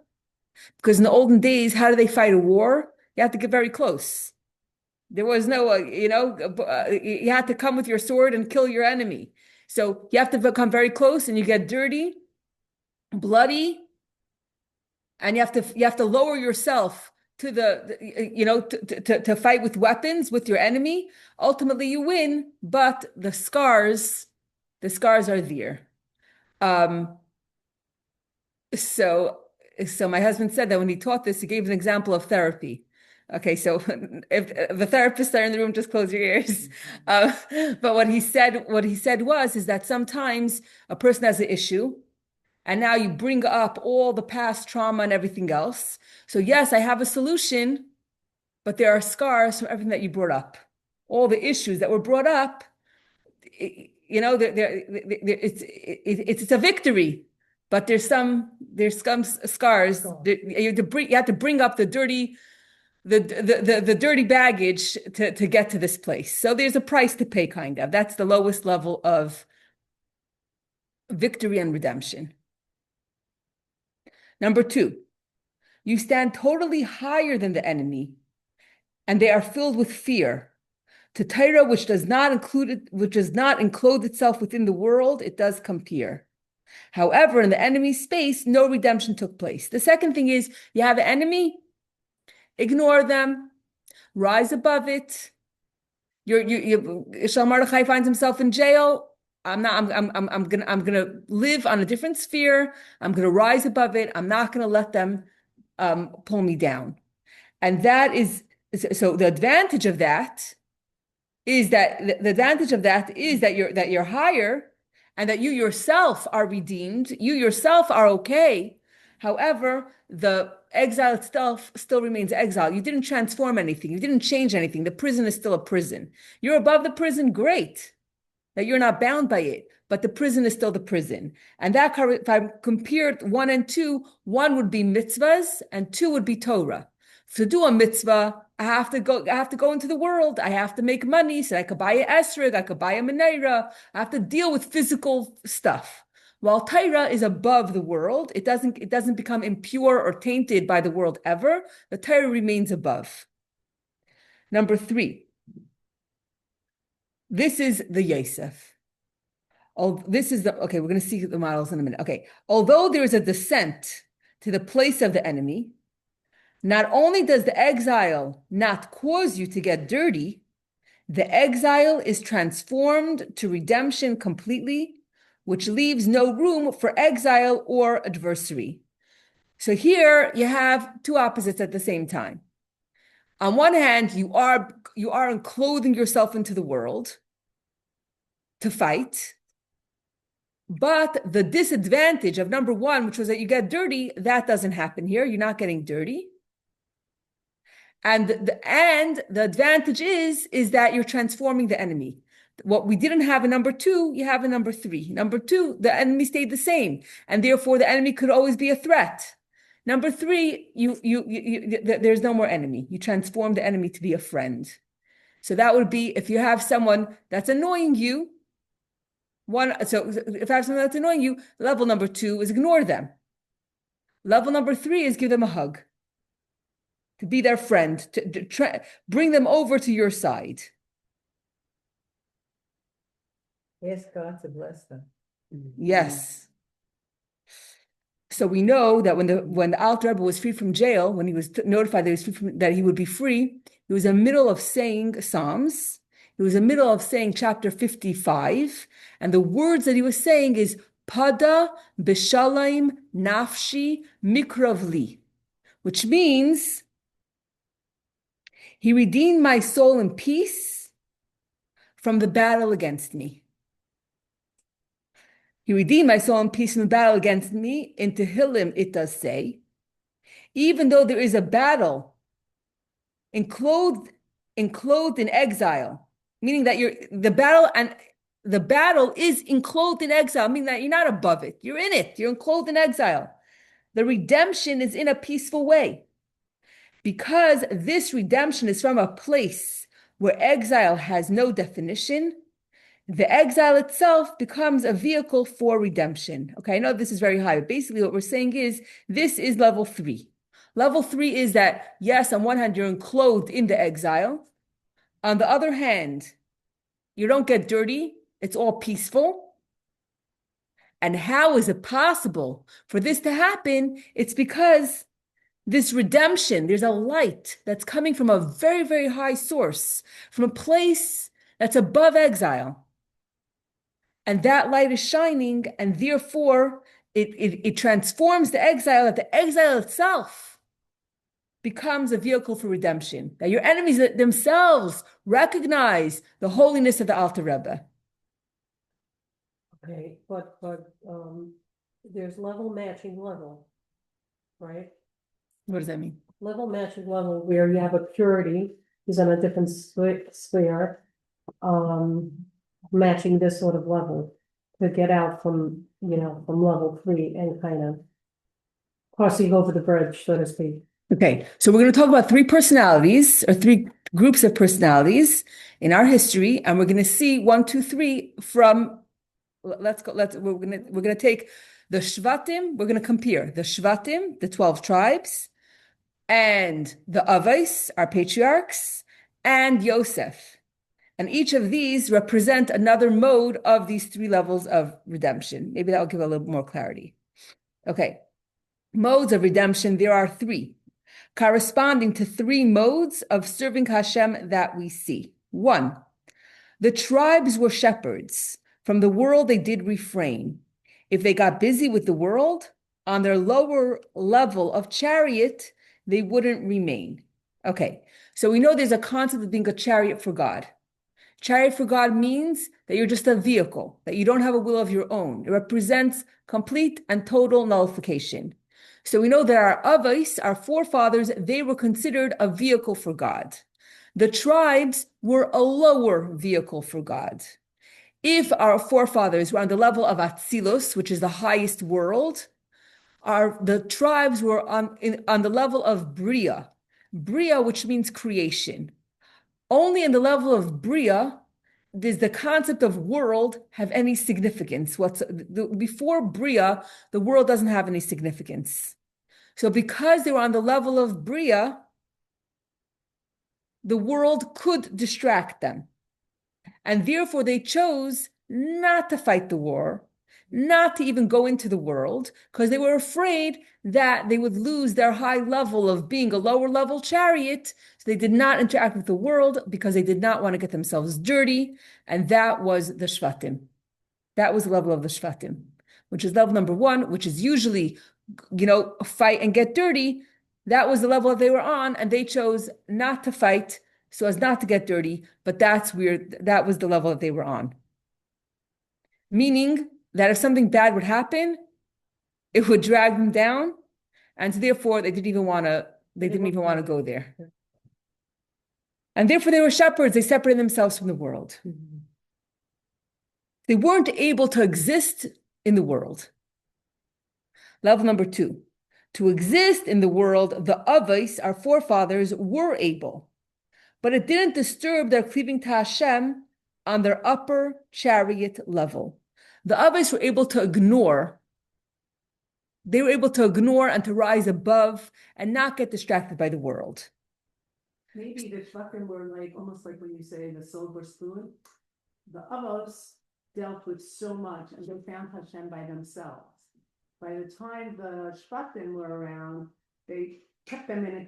because in the olden days, how do they fight a war? You have to get very close. There was no, you had to come with your sword and kill your enemy. So you have to come very close, and you get dirty, bloody, and you have to lower yourself to to fight with weapons with your enemy. Ultimately, you win, but the scars are there. So my husband said that when he taught this, he gave an example of therapy. Okay, so if the therapists are in the room, just close your ears. But what he said is that sometimes a person has an issue, and now you bring up all the past trauma and everything else. So yes, I have a solution, but there are scars from everything that you brought up. All the issues that were brought up, it's a victory, but there's some scars. You have to bring up the dirty baggage to get to this place. So there's a price to pay, kind of. That's the lowest level of victory and redemption. Number two, you stand totally higher than the enemy, and they are filled with fear. To Torah, which does not enclose itself within the world, it does compare. However, in the enemy's space, no redemption took place. The second thing is, you have an enemy, ignore them, rise above it. Shal Mordechai finds himself in jail. I'm gonna live on a different sphere. I'm gonna rise above it. I'm not gonna let them pull me down. And that is so. The advantage of that is that you're higher, and that you yourself are redeemed. You yourself are okay. However, the exile itself still remains exile. You didn't transform anything. You didn't change anything. The prison is still a prison. You're above the prison, great. That you're not bound by it, but the prison is still the prison. And that, if I compared 1 and 2, 1 would be mitzvahs and 2 would be Torah. To do a mitzvah, I have to go into the world. I have to make money so I could buy an esrog, I could buy a menorah. I have to deal with physical stuff. While Torah is above the world, it doesn't become impure or tainted by the world ever. The Torah remains above. Number 3. This is the Vayeishev. We're going to see the models in a minute. Okay. Although there is a descent to the place of the enemy, not only does the exile not cause you to get dirty, the exile is transformed to redemption completely, which leaves no room for exile or adversary. So here you have two opposites at the same time. On one hand, you are enclothing yourself into the world to fight, but the disadvantage of number 1, which was that you get dirty, that doesn't happen here. You're not getting dirty. And the advantage is that you're transforming the enemy. What we didn't have in number 2, you have in number 3. Number 2, the enemy stayed the same, and therefore the enemy could always be a threat. Number 3, there's no more enemy. You transform the enemy to be a friend. So that would be if you have someone that's annoying you. So if I have someone that's annoying you, level number 2 is ignore them. Level number 3 is give them a hug. To be their friend, to bring them over to your side. Ask God to bless them. Yes. So we know that when the Alter Rebbe was free from jail, when he was notified that he would be free, he was in the middle of saying Psalms. He was in the middle of saying chapter 55, and the words that he was saying is Pada b'shalayim nafshi mikravli, which means he redeemed my soul in peace from the battle against me. He redeemed my soul in peace from the battle against me. In Tehillim, it does say, even though there is a battle enclosed in exile, meaning that the battle is enclosed in exile, meaning that you're not above it. You're in it. You're enclosed in exile. The redemption is in a peaceful way. Because this redemption is from a place where exile has no definition, the exile itself becomes a vehicle for redemption. Okay, I know this is very high, but basically what we're saying is this is level 3. Level 3 is that, yes, on one hand, you're enclosed in the exile. On the other hand, you don't get dirty. It's all peaceful. And how is it possible for this to happen? It's because this redemption, there's a light that's coming from a very, very high source, from a place that's above exile. And that light is shining, and therefore it transforms the exile, that the exile itself becomes a vehicle for redemption. That your enemies themselves recognize the holiness of the Alter Rebbe. Okay, but there's level matching level, right? What does that mean? Level matching level where you have a purity is on a different sphere, matching this sort of level to get out from level 3 and kind of crossing over the bridge, so to speak. Okay, so we're going to talk about 3 personalities or 3 groups of personalities in our history, and we're going to see 1, 2, 3 from. We're going to take the Shvatim. We're going to compare the Shvatim, the 12 tribes, and the Avos, our patriarchs, and Yosef. And each of these represent another mode of these 3 levels of redemption. Maybe that will give a little more clarity. Okay, modes of redemption, there are 3, corresponding to 3 modes of serving Hashem that we see. 1, the tribes were shepherds. From the world, they did refrain. If they got busy with the world, on their lower level of chariot, they wouldn't remain. Okay, so we know there's a concept of being a chariot for God. Chariot for God means that you're just a vehicle, that you don't have a will of your own. It represents complete and total nullification. So we know that our Avos, our forefathers, they were considered a vehicle for God. The tribes were a lower vehicle for God. If our forefathers were on the level of Atzilus, which is the highest world, the tribes were on the level of Bria. Bria, which means creation. Only in the level of Bria does the concept of world have any significance. Before Bria, the world doesn't have any significance. So because they were on the level of Bria, the world could distract them. And therefore they chose not to fight the war, not to even go into the world, because they were afraid that they would lose their high level of being a lower level chariot. So they did not interact with the world because they did not want to get themselves dirty. And that was the Shvatim. That was the level of the Shvatim, which is level number 1, which is usually, fight and get dirty. That was the level that they were on, and they chose not to fight so as not to get dirty, but that's weird. That was the level that they were on. Meaning that if something bad would happen, it would drag them down, and so therefore they didn't even want to go there. And therefore they were shepherds. They separated themselves from the world. Mm-hmm. They weren't able to exist in the world. Level number 2, to exist in the world, the Avos, our forefathers, were able, but it didn't disturb their cleaving to Hashem on their upper chariot level. The Avos were able to ignore. They were able to ignore and to rise above and not get distracted by the world. Maybe the Shvatim were almost like when you say the silver spoon. The Avos dealt with so much and they found Hashem by themselves. By the time the Shvatim were around, they kept them in a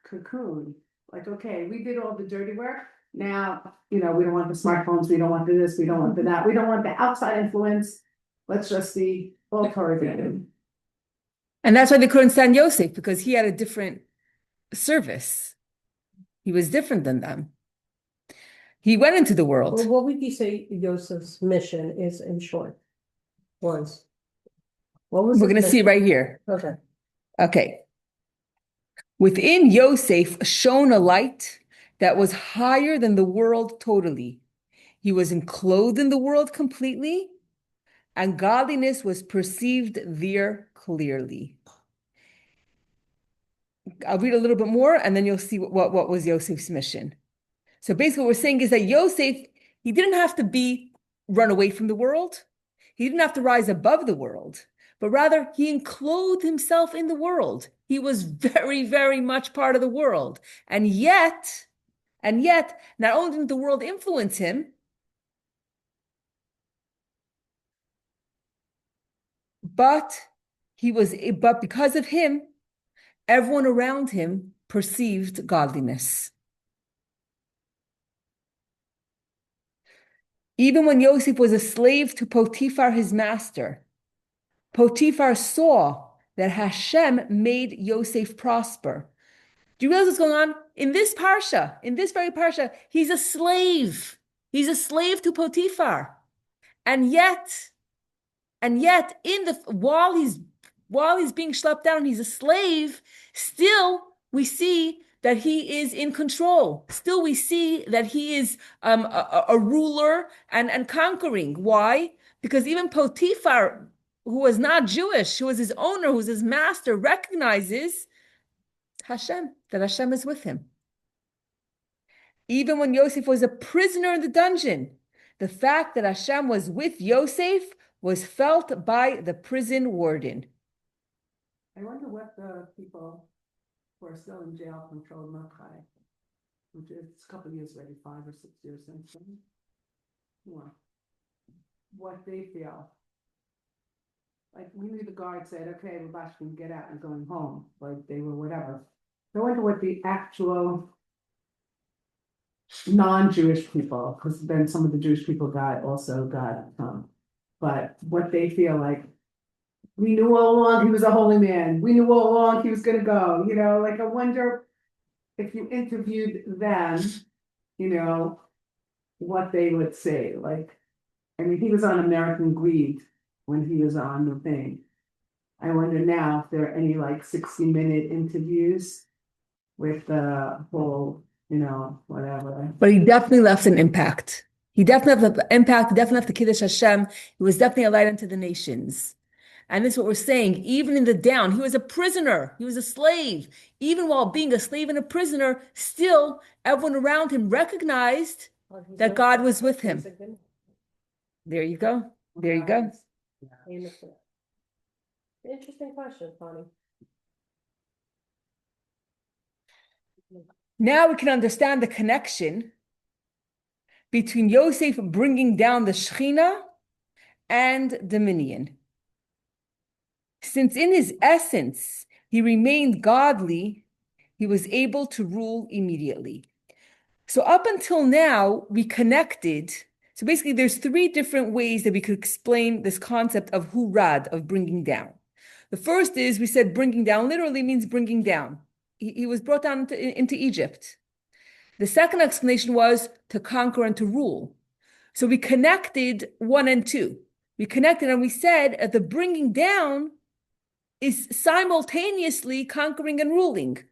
cocoon. Like, okay, we did all the dirty work. Now, we don't want the smartphones. We don't want this. We don't want that. We don't want the outside influence. Let's just be all targeted. And that's why they couldn't stand Yosef, because he had a different service. He was different than them. He went into the world. Well, what would you say Joseph's mission is in short? was. What was We're it? going to see right here. Okay. Okay. Within Yosef shone a light that was higher than the world totally. He was enclothed in the world completely, and godliness was perceived there clearly. I'll read a little bit more, and then you'll see what was Yosef's mission. So basically, what we're saying is that Yosef, he didn't have to run away from the world. He didn't have to rise above the world, but rather he enclosed himself in the world. He was very, very much part of the world. And yet, not only didn't the world influence him, but because of him, everyone around him perceived godliness. Even when Yosef was a slave to Potiphar, his master, Potiphar saw that Hashem made Yosef prosper. Do you realize what's going on? In this very parsha, he's a slave. He's a slave to Potiphar. And yet, while he's being schlepped down, he's a slave, still we see that he is in control. Still, we see that he is a ruler and conquering. Why? Because even Potiphar, who was not Jewish, who was his owner, who was his master, recognizes that Hashem is with him. Even when Yosef was a prisoner in the dungeon, the fact that Hashem was with Yosef was felt by the prison warden. I wonder what the people who are still in jail from Chelek, which is a couple of years already, 5 or 6 years since then. What they feel. Like we knew the guard said, okay, Rabash can get out and going home, like they were whatever. I wonder what the actual non-Jewish people, because then some of the Jewish people also got but what they feel like. We knew all along he was a holy man. We knew all along he was gonna go, like I wonder if you interviewed them, what they would say. Like, I mean, he was on American Greed when he was on the thing. I wonder now if there are any 60-minute interviews with the whole, whatever. But he definitely left an impact. He definitely left an impact. He definitely left the Kiddush Hashem. He was definitely a light unto the nations. And this is what we're saying. Even in the down, he was a prisoner. He was a slave. Even while being a slave and a prisoner, still everyone around him recognized that God was with him. There you go. There you go. Interesting question, Connie. Now we can understand the connection between Yosef bringing down the Shekhinah and dominion. Since in his essence he remained godly, he was able to rule immediately. So up until now, we connected. So basically, there's 3 different ways that we could explain this concept of hurad, of bringing down. The first is, we said bringing down literally means bringing down. He was brought down into Egypt. The second explanation was to conquer and to rule. So we connected 1 and 2. We connected and we said that the bringing down is simultaneously conquering and ruling.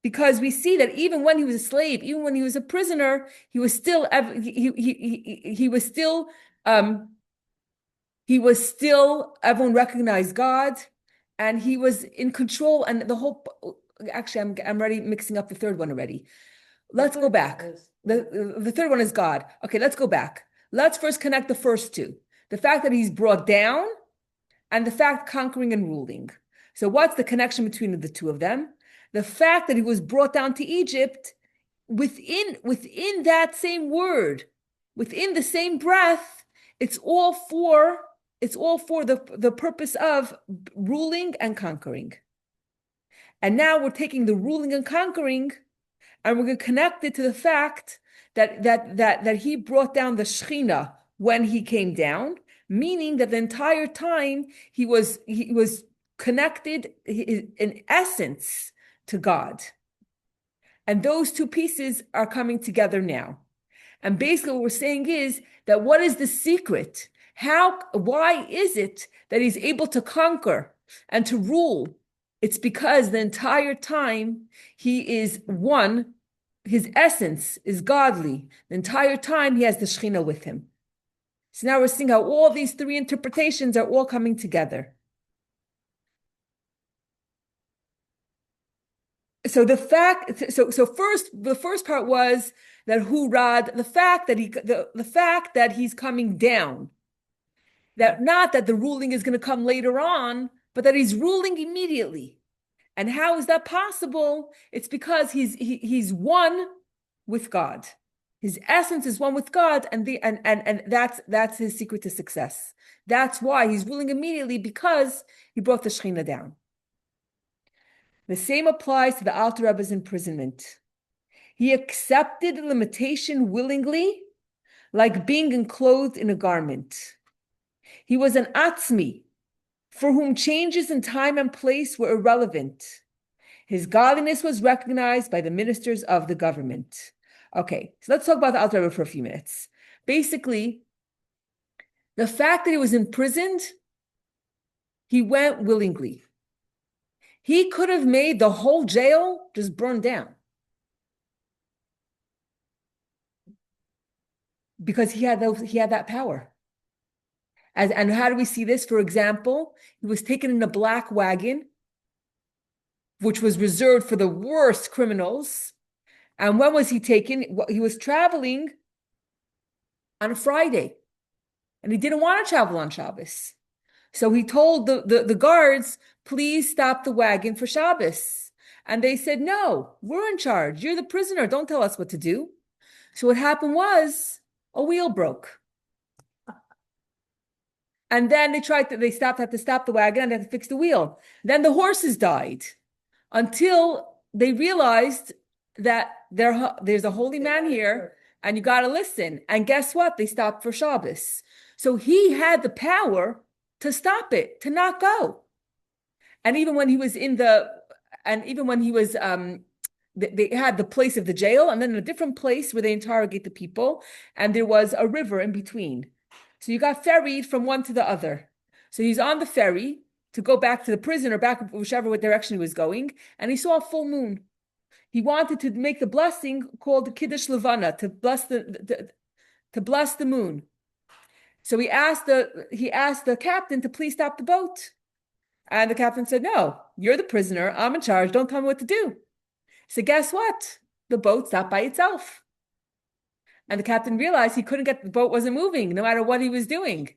Because we see that even when he was a slave, even when he was a prisoner, he was still everyone recognized God, and he was in control. And the whole, actually, I'm already mixing up the third one already. Let's go back. The third one is God. Okay, let's go back. Let's first connect the first 2. The fact that he's brought down and the fact conquering and ruling. So what's the connection between the 2 of them? The fact that he was brought down to Egypt, within that same word, within the same breath, it's all for the purpose of ruling and conquering. And now we're taking the ruling and conquering, and we're going to connect it to the fact that he brought down the Shekhinah when he came down, meaning that the entire time he was connected in essence to God. And those 2 pieces are coming together now. And basically what we're saying is that what is the secret? Why is it that he's able to conquer and to rule? It's because the entire time he is one, his essence is godly. The entire time he has the Shekhinah with him. So now we're seeing how all these three interpretations are all coming together. So the first part was that Hurad, the fact that he's coming down, that not that the ruling is going to come later on, but that he's ruling immediately. And how is that possible? It's because he's one with God. His essence is one with God, and that's his secret to success. That's why he's ruling immediately, because he brought the Shekhinah down. The same applies to the Alter Rebbe's imprisonment. He accepted the limitation willingly, like being enclosed in a garment. He was an Atzmi, for whom changes in time and place were irrelevant. His godliness was recognized by the ministers of the government. Okay, so let's talk about the Alter Rebbe for a few minutes. Basically, the fact that he was imprisoned, he went willingly. He could have made the whole jail just burn down, because he had that power. And how do we see this? For example, he was taken in a black wagon, which was reserved for the worst criminals. And when was he taken? He was traveling on a Friday, and he didn't want to travel on Shabbos. So he told the guards, please stop the wagon for Shabbos. And they said, no, we're in charge. You're the prisoner. Don't tell us what to do. So what happened was a wheel broke. And then they had to stop the wagon, and they had to fix the wheel. Then the horses died, until they realized that there's a holy man here, and you got to listen. And guess what? They stopped for Shabbos. So he had the power to stop it, to not go. And even when he was they had the place of the jail, and then a different place where they interrogate the people, and there was a river in between. So you got ferried from one to the other. So he's on the ferry to go back to the prison, or back whichever direction he was going, and he saw a full moon. He wanted to make the blessing called the Kiddush Levana, to bless the moon. So he asked the captain to please stop the boat. And the captain said, no, you're the prisoner. I'm in charge. Don't tell me what to do. So guess what? The boat stopped by itself. And the captain realized the boat wasn't moving no matter what he was doing.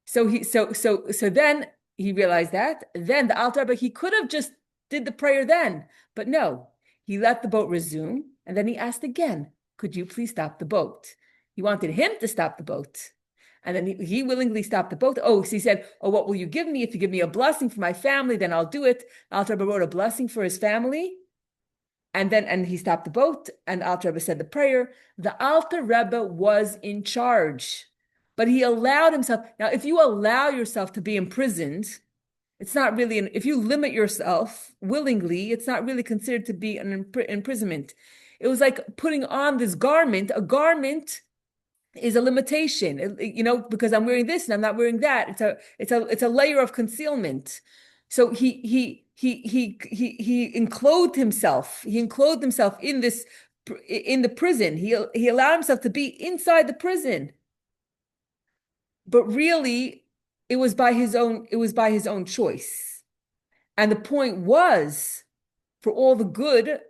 So then he realized that. Then the Alter Rebbe, he could have just did the prayer then, but no, he let the boat resume. And then he asked again, could you please stop the boat? He wanted him to stop the boat. And then he willingly stopped the boat. Oh, so he said, oh, what will you give me? If you give me a blessing for my family, then I'll do it. Alter Rebbe wrote a blessing for his family. And he stopped the boat, and Alter Rebbe said the prayer. The Alter Rebbe was in charge, but he allowed himself. Now, if you allow yourself to be imprisoned, it's not really, if you limit yourself willingly, it's not really considered to be an imprisonment. It was like putting on this garment. A garment is a limitation, because I'm wearing this and I'm not wearing that. It's a layer of concealment. So he enclosed himself. He enclosed himself in the prison. He allowed himself to be inside the prison. But really, it was by his own choice. And the point was, for all the good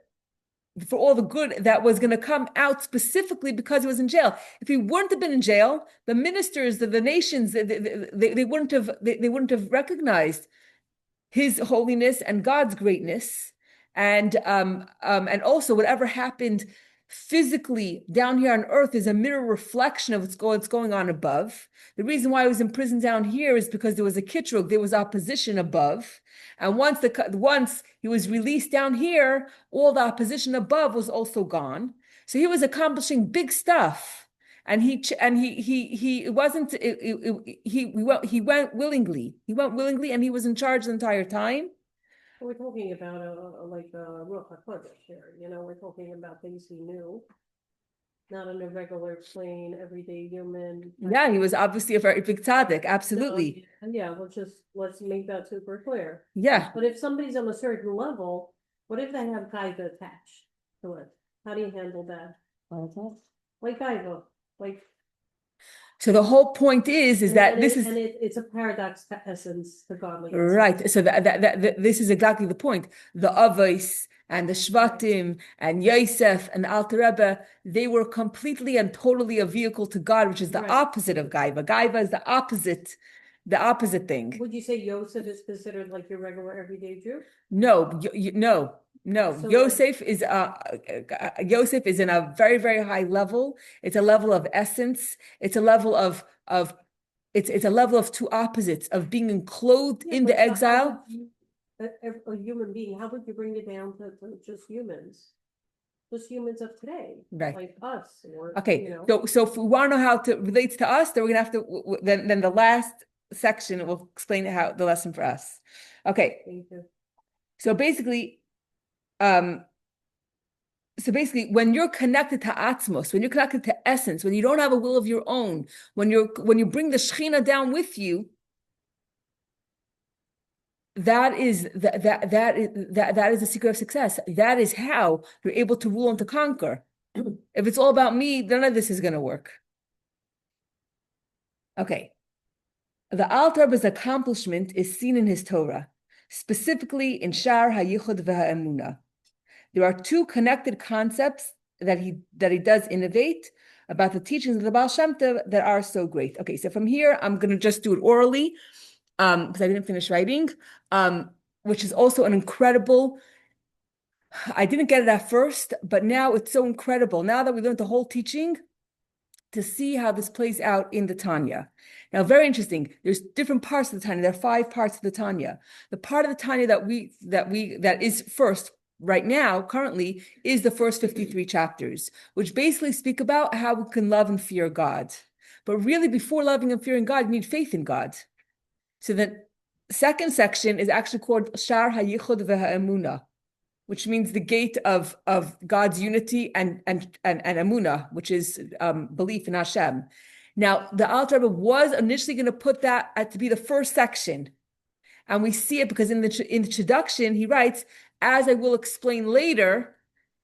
that was going to come out specifically because he was in jail. If he wouldn't have been in jail, the ministers of the nations, they wouldn't have recognized his holiness and God's greatness, and also whatever happened physically down here on earth is a mirror reflection of what's going on above. The reason why he was in prison down here is because there was a kitrug, there was opposition above, and once he was released down here, all the opposition above was also gone. So he was accomplishing big stuff, and he went willingly. He went willingly, and he was in charge the entire time. We're talking about like Ruach HaKodesh here, we're talking about things he knew. not in a regular, plain, everyday human. Yeah, he was obviously a very big tzaddik, absolutely. And yeah, let's make that super clear. Yeah. But if somebody's on a certain level, what if they have Gaiva attached to it? How do you handle that? Like Gaiva, like. So the whole point is that this is. And it's a paradox to essence, the godly. Right. So that this is exactly the point. The Avos and the Shvatim and Yosef and the Alter Rebbe, they were completely and totally a vehicle to God, which is the opposite of Gaiva. Gaiva is the opposite thing. Would you say Yosef is considered like your regular everyday Jew? No, no. So Yosef is in a very, very high level. It's a level of essence. It's a level of it's a level of two opposites of being enclosed in the exile. A human being, how would you bring it down to just humans? Just humans of today, Right. like us, or Okay, so if we want to know how it relates to us, then we're gonna have to then the last section will explain how the lesson for us. Okay, Thank you. so basically, when you're connected to Atzmos, when you're connected to essence, when you don't have a will of your own, when you bring the Shekhinah down with you, that is the secret of success. That is how you're able to rule and to conquer. If it's all about me, none of this is going to work. Okay. The Alter Rebbe's accomplishment is seen in his Torah, specifically in Shar HaYichud VeHaEmunah. There are two connected concepts that he does innovate about the teachings of the Baal Shem Tov that are so great. Okay, so from here, I'm going to just do it orally because I didn't finish writing, which is also an incredible. I didn't get it at first, but now it's so incredible. Now that we learned the whole teaching, to see how this plays out in the Tanya. Now, very interesting. There's different parts of the Tanya. There are 5 parts of the Tanya. The part of the Tanya that is first right now, currently, is the first 53 chapters, which basically speak about how we can love and fear God. But really, before loving and fearing God, you need faith in God. So the second section is actually called Shar HaYichud VeHaEmunah, which means the gate of God's unity and Emunah, which is belief in Hashem. Now, the Alter Rebbe was initially going to put that to be the first section. And we see it because in the introduction, he writes, as I will explain later,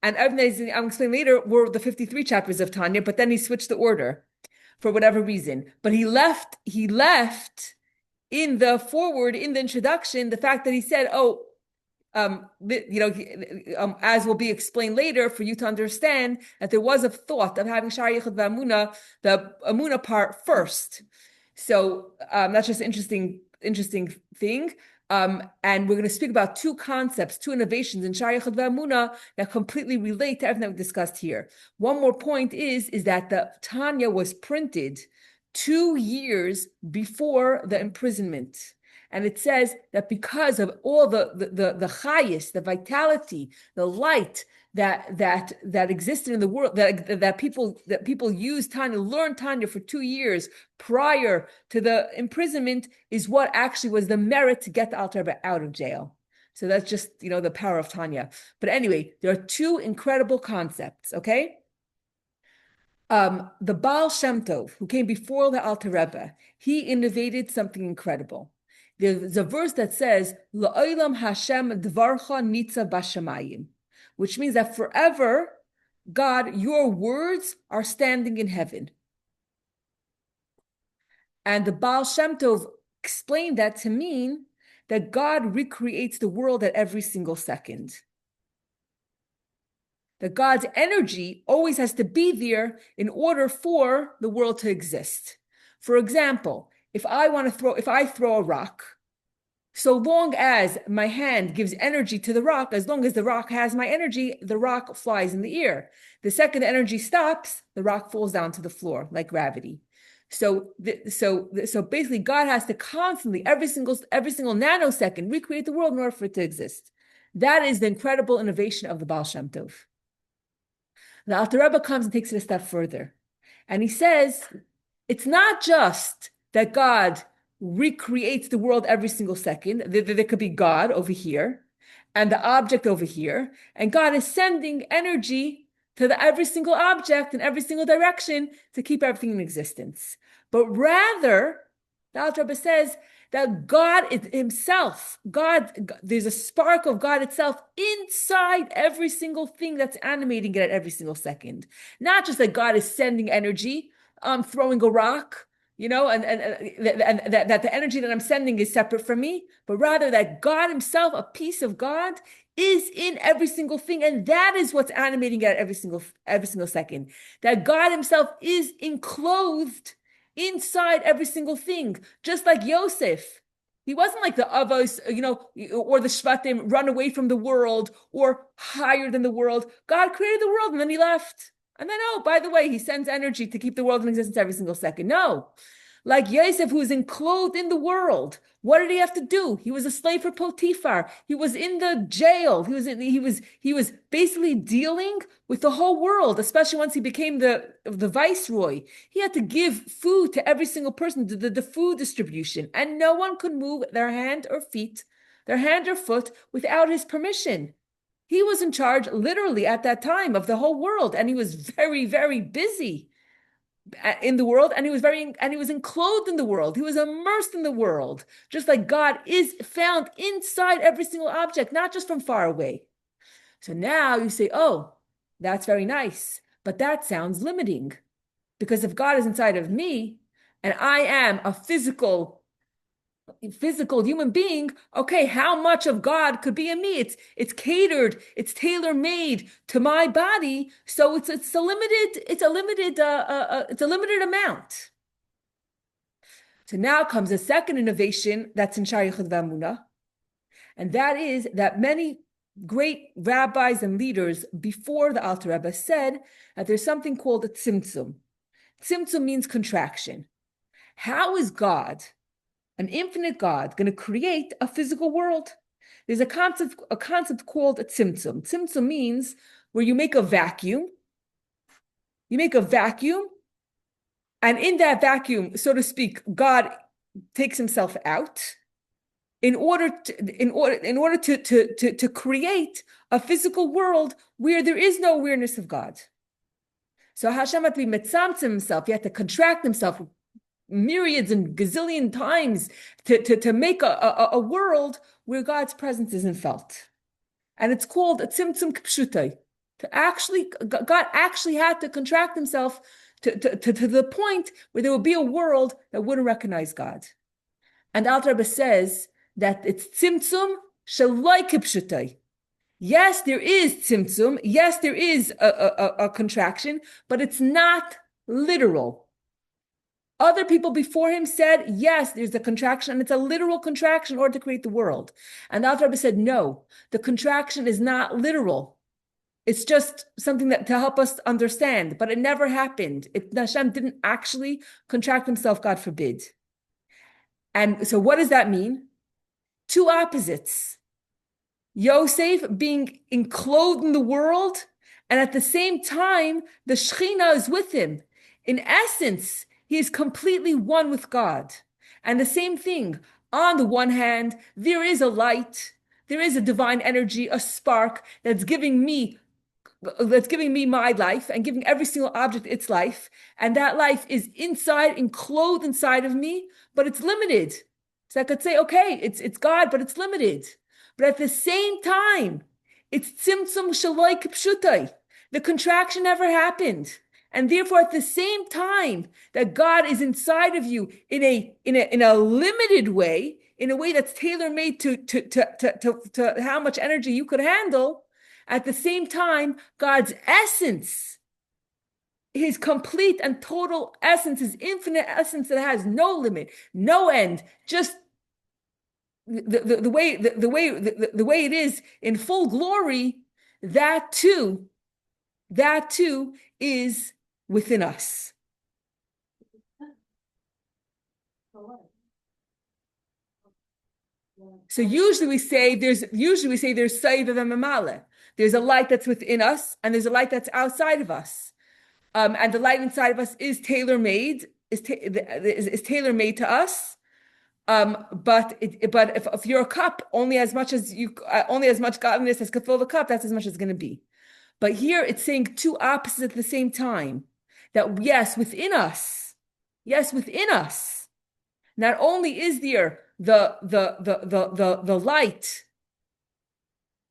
and everything I'll explain later were the 53 chapters of Tanya, but then he switched the order for whatever reason. But he left in the forward, in the introduction, the fact that he said, as will be explained later, for you to understand that there was a thought of having Shar Yichud VeEmunah, the Emunah part first. So that's just an interesting thing. And we're going to speak about 2 concepts, 2 innovations in Shar Yichud VeEmunah that completely relate to everything we discussed here. One more point is that the Tanya was printed 2 years before the imprisonment. And it says that because of all the chayis, the vitality, the light that existed in the world, that people used Tanya, learned Tanya for 2 years prior to the imprisonment, is what actually was the merit to get the Alter Rebbe out of jail. So that's just the power of Tanya. But anyway, there are 2 incredible concepts. Okay. The Baal Shem Tov, who came before the Alter Rebbe, he innovated something incredible. There's a verse that says, La'olam Hashem dvarcha nitzav b'shamayim, which means that forever, God, your words are standing in heaven. And the Baal Shem Tov explained that to mean that God recreates the world at every single second. That God's energy always has to be there in order for the world to exist. For example, if I throw a rock, so long as my hand gives energy to the rock, as long as the rock has my energy, the rock flies in the air. The second the energy stops, the rock falls down to the floor like gravity. So basically, God has to constantly, every single nanosecond, recreate the world in order for it to exist. That is the incredible innovation of the Baal Shem Tov. The Alter Rebbe comes and takes it a step further, and he says, it's not just that God recreates the world every single second. There could be God over here and the object over here, and God is sending energy to every single object in every single direction to keep everything in existence. But rather, the Alter Rebbe says that God is himself, there's a spark of God itself inside every single thing that's animating it at every single second. Not just that God is sending energy, throwing a rock, and that the energy that I'm sending is separate from me, but rather that God himself, a piece of God, is in every single thing, and that is what's animating it every single second. That God himself is enclosed inside every single thing, just like Yosef. He wasn't like the Avos, or the Shvatim, run away from the world or higher than the world. God created the world and then he left. And then, oh, by the way, he sends energy to keep the world in existence every single second. No. Like Yosef, who was enclosed in the world. What did he have to do? He was a slave for Potiphar. He was in the jail. He was basically dealing with the whole world, especially once he became the viceroy. He had to give food to every single person, the food distribution, and no one could move their hand or foot without his permission. He was in charge literally at that time of the whole world, and he was very, very busy in the world, and he was enclosed in the world. He was immersed in the world, just like God is found inside every single object, not just from far away. So now you say, oh, that's very nice, but that sounds limiting, because if God is inside of me and I am a physical human being, okay, how much of God could be in me? It's catered, it's tailor-made to my body, so it's a limited amount. So now comes a second innovation that's in Shar Yichud V'Amunah, and that is that many great rabbis and leaders before the Alter Rebbe said that there's something called a tzimtzum. Tzimtzum means contraction. How is God, an infinite God, going to create a physical world? There's a concept called a tzimtzum. Tzimtzum means where you make a vacuum. You make a vacuum, and in that vacuum, so to speak, God takes himself out in order to create a physical world where there is no awareness of God. So Hashem had to be metzamtzim himself. He had to contract himself myriads and gazillion times to make a world where God's presence isn't felt. And it's called a tzimtzum k'pshutai. God actually had to contract himself to the point where there would be a world that wouldn't recognize God. And Alter Rebbe says that it's tzimtzum shaloi k'pshutai. Yes, there is tzimtzum. Yes, there is a contraction, but it's not literal. Other people before him said, yes, there's a contraction, and it's a literal contraction in order to create the world. And the Alter Rebbe said, no, the contraction is not literal. It's just something that to help us understand, but it never happened. Hashem didn't actually contract himself, God forbid. And so what does that mean? Two opposites. Yosef being enclosed in the world, and at the same time, the Shekhinah is with him. In essence, he is completely one with God. And the same thing, on the one hand, there is a light, there is a divine energy, a spark that's giving me my life and giving every single object its life. And that life is enclosed inside of me, but it's limited. So I could say, okay, it's God, but it's limited. But at the same time, it's tzimtzum shaloi k'pshutai. The contraction never happened. And therefore, at the same time that God is inside of you in a limited way, in a way that's tailor-made to how much energy you could handle, at the same time, God's essence, his complete and total essence, his infinite essence that has no limit, no end, just the way it is in full glory, that too is within us. So usually we say there's Saiv and Mamale. There's a light that's within us, and there's a light that's outside of us. And the light inside of us is tailor-made, is tailor-made to us. But if you're a cup, only as much godliness as could fill the cup, that's as much as it's going to be. But here it's saying two opposites at the same time. That yes, within us, not only is there the light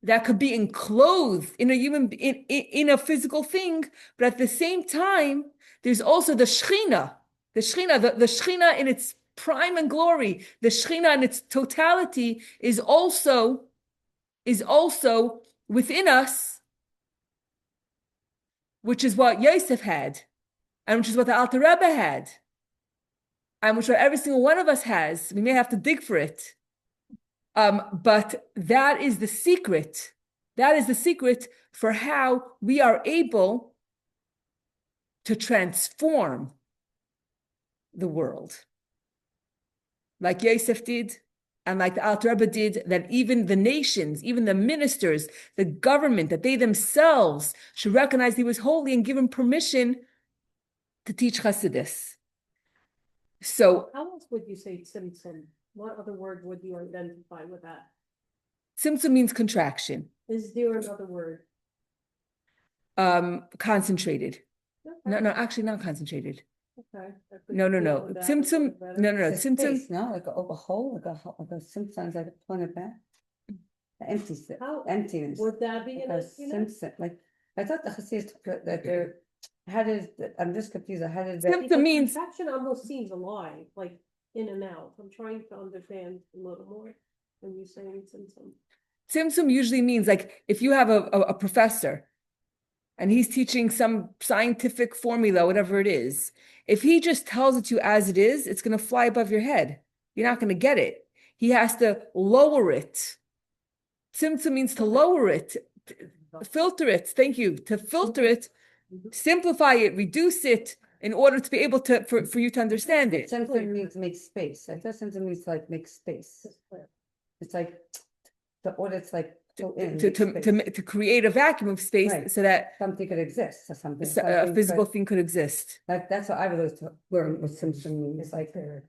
that could be enclosed in a in a physical thing, but at the same time, there's also the Shechina, the Shechina in its prime and glory, the Shechina in its totality is also within us, which is what Yosef had, and which is what the Alter Rebbe had, and which every single one of us has. We may have to dig for it. But that is the secret. That is the secret for how we are able to transform the world. Like Yosef did, and like the Alter Rebbe did, that even the nations, even the ministers, the government, that they themselves should recognize he was holy and give him permission to teach Chassidus. So, How else would you say tzimtzum? What other word would you identify with that? tzimtzum means contraction, Is there another word? concentrated. Okay, No, actually not concentrated. okay. I could No. deal with that a little Tzimtzum, better. no. It's a Tzimtzum, space, no, like a hole, like a sometimes like a pointed back. The empty, How- emptiness. Would that be Like in a a, Simpson, like, I thought the Hasidus that they're, how does, I'm just confused, how did that? Tzimtzum because means- contraction almost seems a lie, like in and out. I'm trying to understand a little more when you're saying tzimtzum. tzimtzum usually means like if you have a professor and he's teaching some scientific formula, whatever it is, if he just tells it to you as it is, it's going to fly above your head. You're not going to get it. He has to lower it. Tzimtzum means to lower it, filter it. Thank you. To filter it, simplify it, reduce it in order to be able to, for you to understand it. Simpson means make space, I thought Simpson means like make space. It's like, the order, it's like. To create a vacuum of space Right. so that Something could exist or something. a physical thing could exist. That's what I was learning what Simpson means, like there's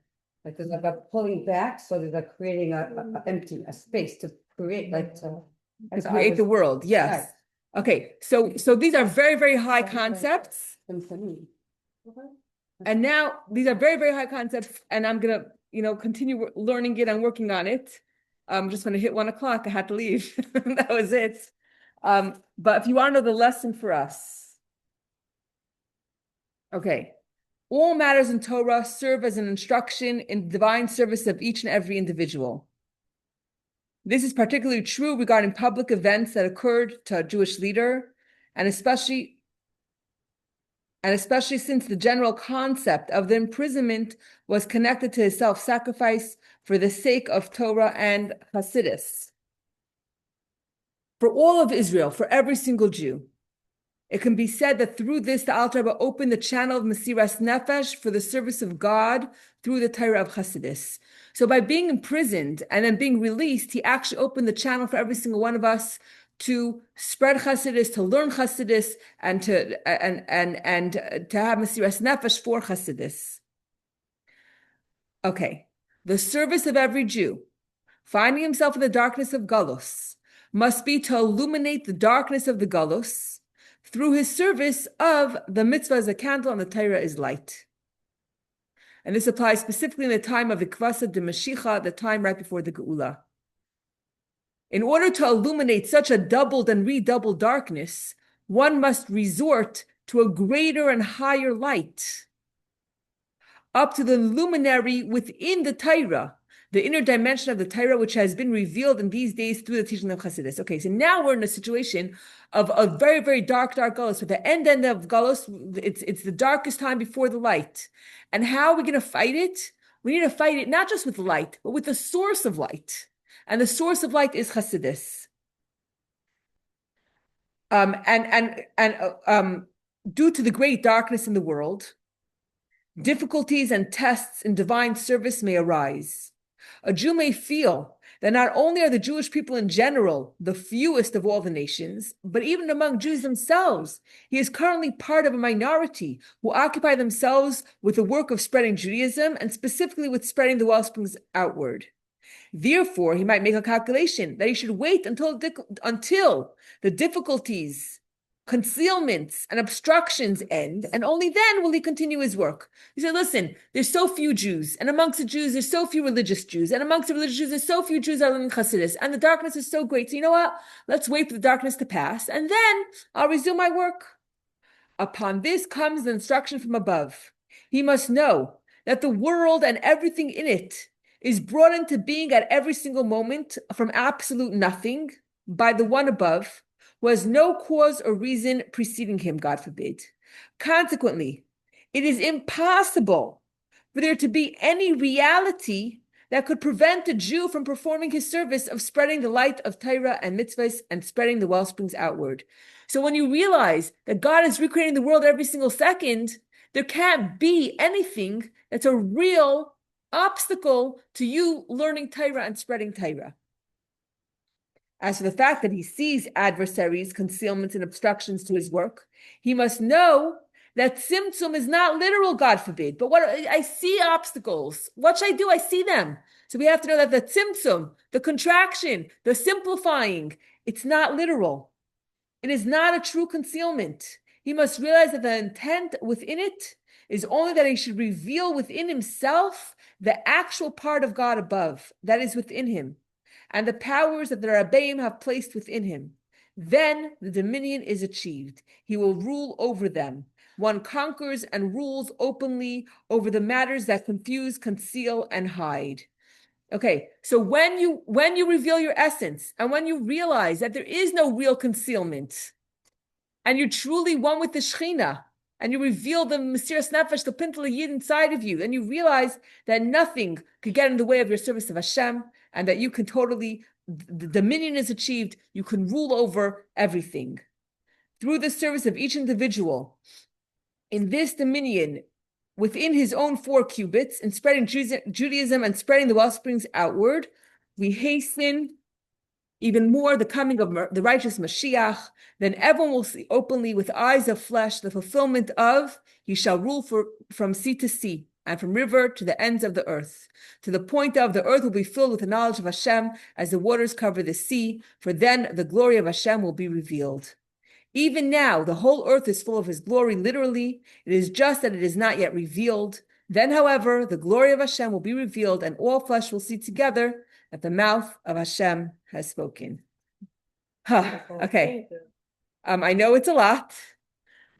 like a pulling back, so there's like creating a empty, a space to create, like to. To create the world, yes. Okay, so these are very, very high concepts. Simpson. And now these are very, very high concepts, and I'm gonna, continue learning it and working on it. Just when it hit 1 o'clock, I had to leave. That was it. But if you want to know the lesson for us, okay. All matters in Torah serve as an instruction in divine service of each and every individual. This is particularly true regarding public events that occurred to a Jewish leader, and especially since the general concept of the imprisonment was connected to his self-sacrifice for the sake of Torah and Hasidus. For all of Israel, for every single Jew, it can be said that through this, the Alter Rebbe opened the channel of Mesiras Nefesh for the service of God through the Torah of Hasidus. So by being imprisoned and then being released, he actually opened the channel for every single one of us to spread Hasidus, to learn Hasidus, and to have Mesiras Nefesh for Hasidus. Okay, the service of every Jew, finding himself in the darkness of Galus, must be to illuminate the darkness of the Galus through his service of the mitzvah as a candle and the Torah is light. And this applies specifically in the time of the Kvasa de Mashiach, the time right before the Geula. In order to illuminate such a doubled and redoubled darkness, one must resort to a greater and higher light, up to the luminary within the Torah, the inner dimension of the Torah, which has been revealed in these days through the teaching of Hasidus. Okay, so now we're in a situation of a very, very dark Galus. So the end of Galus, it's the darkest time before the light. And how are we going to fight it? We need to fight it not just with light, but with the source of light. And the source of light is Hasidus. Due to the great darkness in the world, difficulties and tests in divine service may arise. A Jew may feel that not only are the Jewish people in general the fewest of all the nations, but even among Jews themselves, he is currently part of a minority who occupy themselves with the work of spreading Judaism and specifically with spreading the wellsprings outward. Therefore, he might make a calculation that he should wait until the difficulties concealments and obstructions end, and only then will he continue his work. He said, listen, there's so few Jews, and amongst the Jews, there's so few religious Jews, and amongst the religious Jews, there's so few Jews that are in Chassidus, and the darkness is so great. So you know what? Let's wait for the darkness to pass, and then I'll resume my work. Upon this comes the instruction from above. He must know that the world and everything in it is brought into being at every single moment from absolute nothing by the one above, who has no cause or reason preceding him, God forbid. Consequently, it is impossible for there to be any reality that could prevent a Jew from performing his service of spreading the light of Torah and mitzvahs and spreading the wellsprings outward. So when you realize that God is recreating the world every single second, there can't be anything that's a real obstacle to you learning Torah and spreading Torah. As for the fact that he sees adversaries, concealments, and obstructions to his work, he must know that Tzimtzum is not literal, God forbid. But what I see obstacles. What should I do? I see them. So we have to know that the Tzimtzum, the contraction, the simplifying, it's not literal. It is not a true concealment. He must realize that the intent within it is only that he should reveal within himself the actual part of God above that is within him, and the powers that the Rabbeim have placed within him. Then the dominion is achieved. He will rule over them. One conquers and rules openly over the matters that confuse, conceal, and hide. Okay, so when you reveal your essence, and when you realize that there is no real concealment, and you're truly one with the Shekhinah, and you reveal the Mesiras Nefesh, the Pintel Yid inside of you, then you realize that nothing could get in the way of your service of Hashem, and that you can totally, the dominion is achieved, you can rule over everything. Through the service of each individual, in this dominion, within his own 4 cubits, in spreading Judaism and spreading the wellsprings outward, we hasten even more the coming of the righteous Mashiach. Then everyone will see openly with eyes of flesh the fulfillment of, he shall rule from sea to sea, and from river to the ends of the earth, to the point of the earth will be filled with the knowledge of Hashem as the waters cover the sea, for then the glory of Hashem will be revealed. Even now, the whole earth is full of his glory, literally. It is just that it is not yet revealed. Then, however, the glory of Hashem will be revealed, and all flesh will see together that the mouth of Hashem has spoken. Okay. I know it's a lot,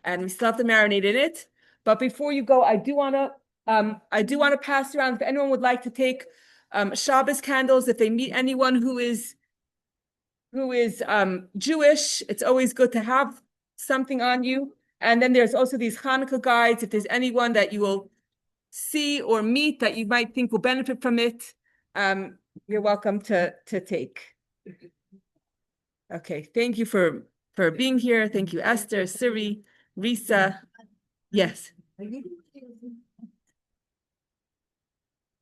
and we still have to marinate in it. But before you go, I do want to pass around if anyone would like to take Shabbos candles. If they meet anyone who is Jewish, it's always good to have something on you. And then there's also these Hanukkah guides. If there's anyone that you will see or meet that you might think will benefit from it, you're welcome to take. Okay, thank you for being here. Thank you, Esther, Siri, Risa. Yes.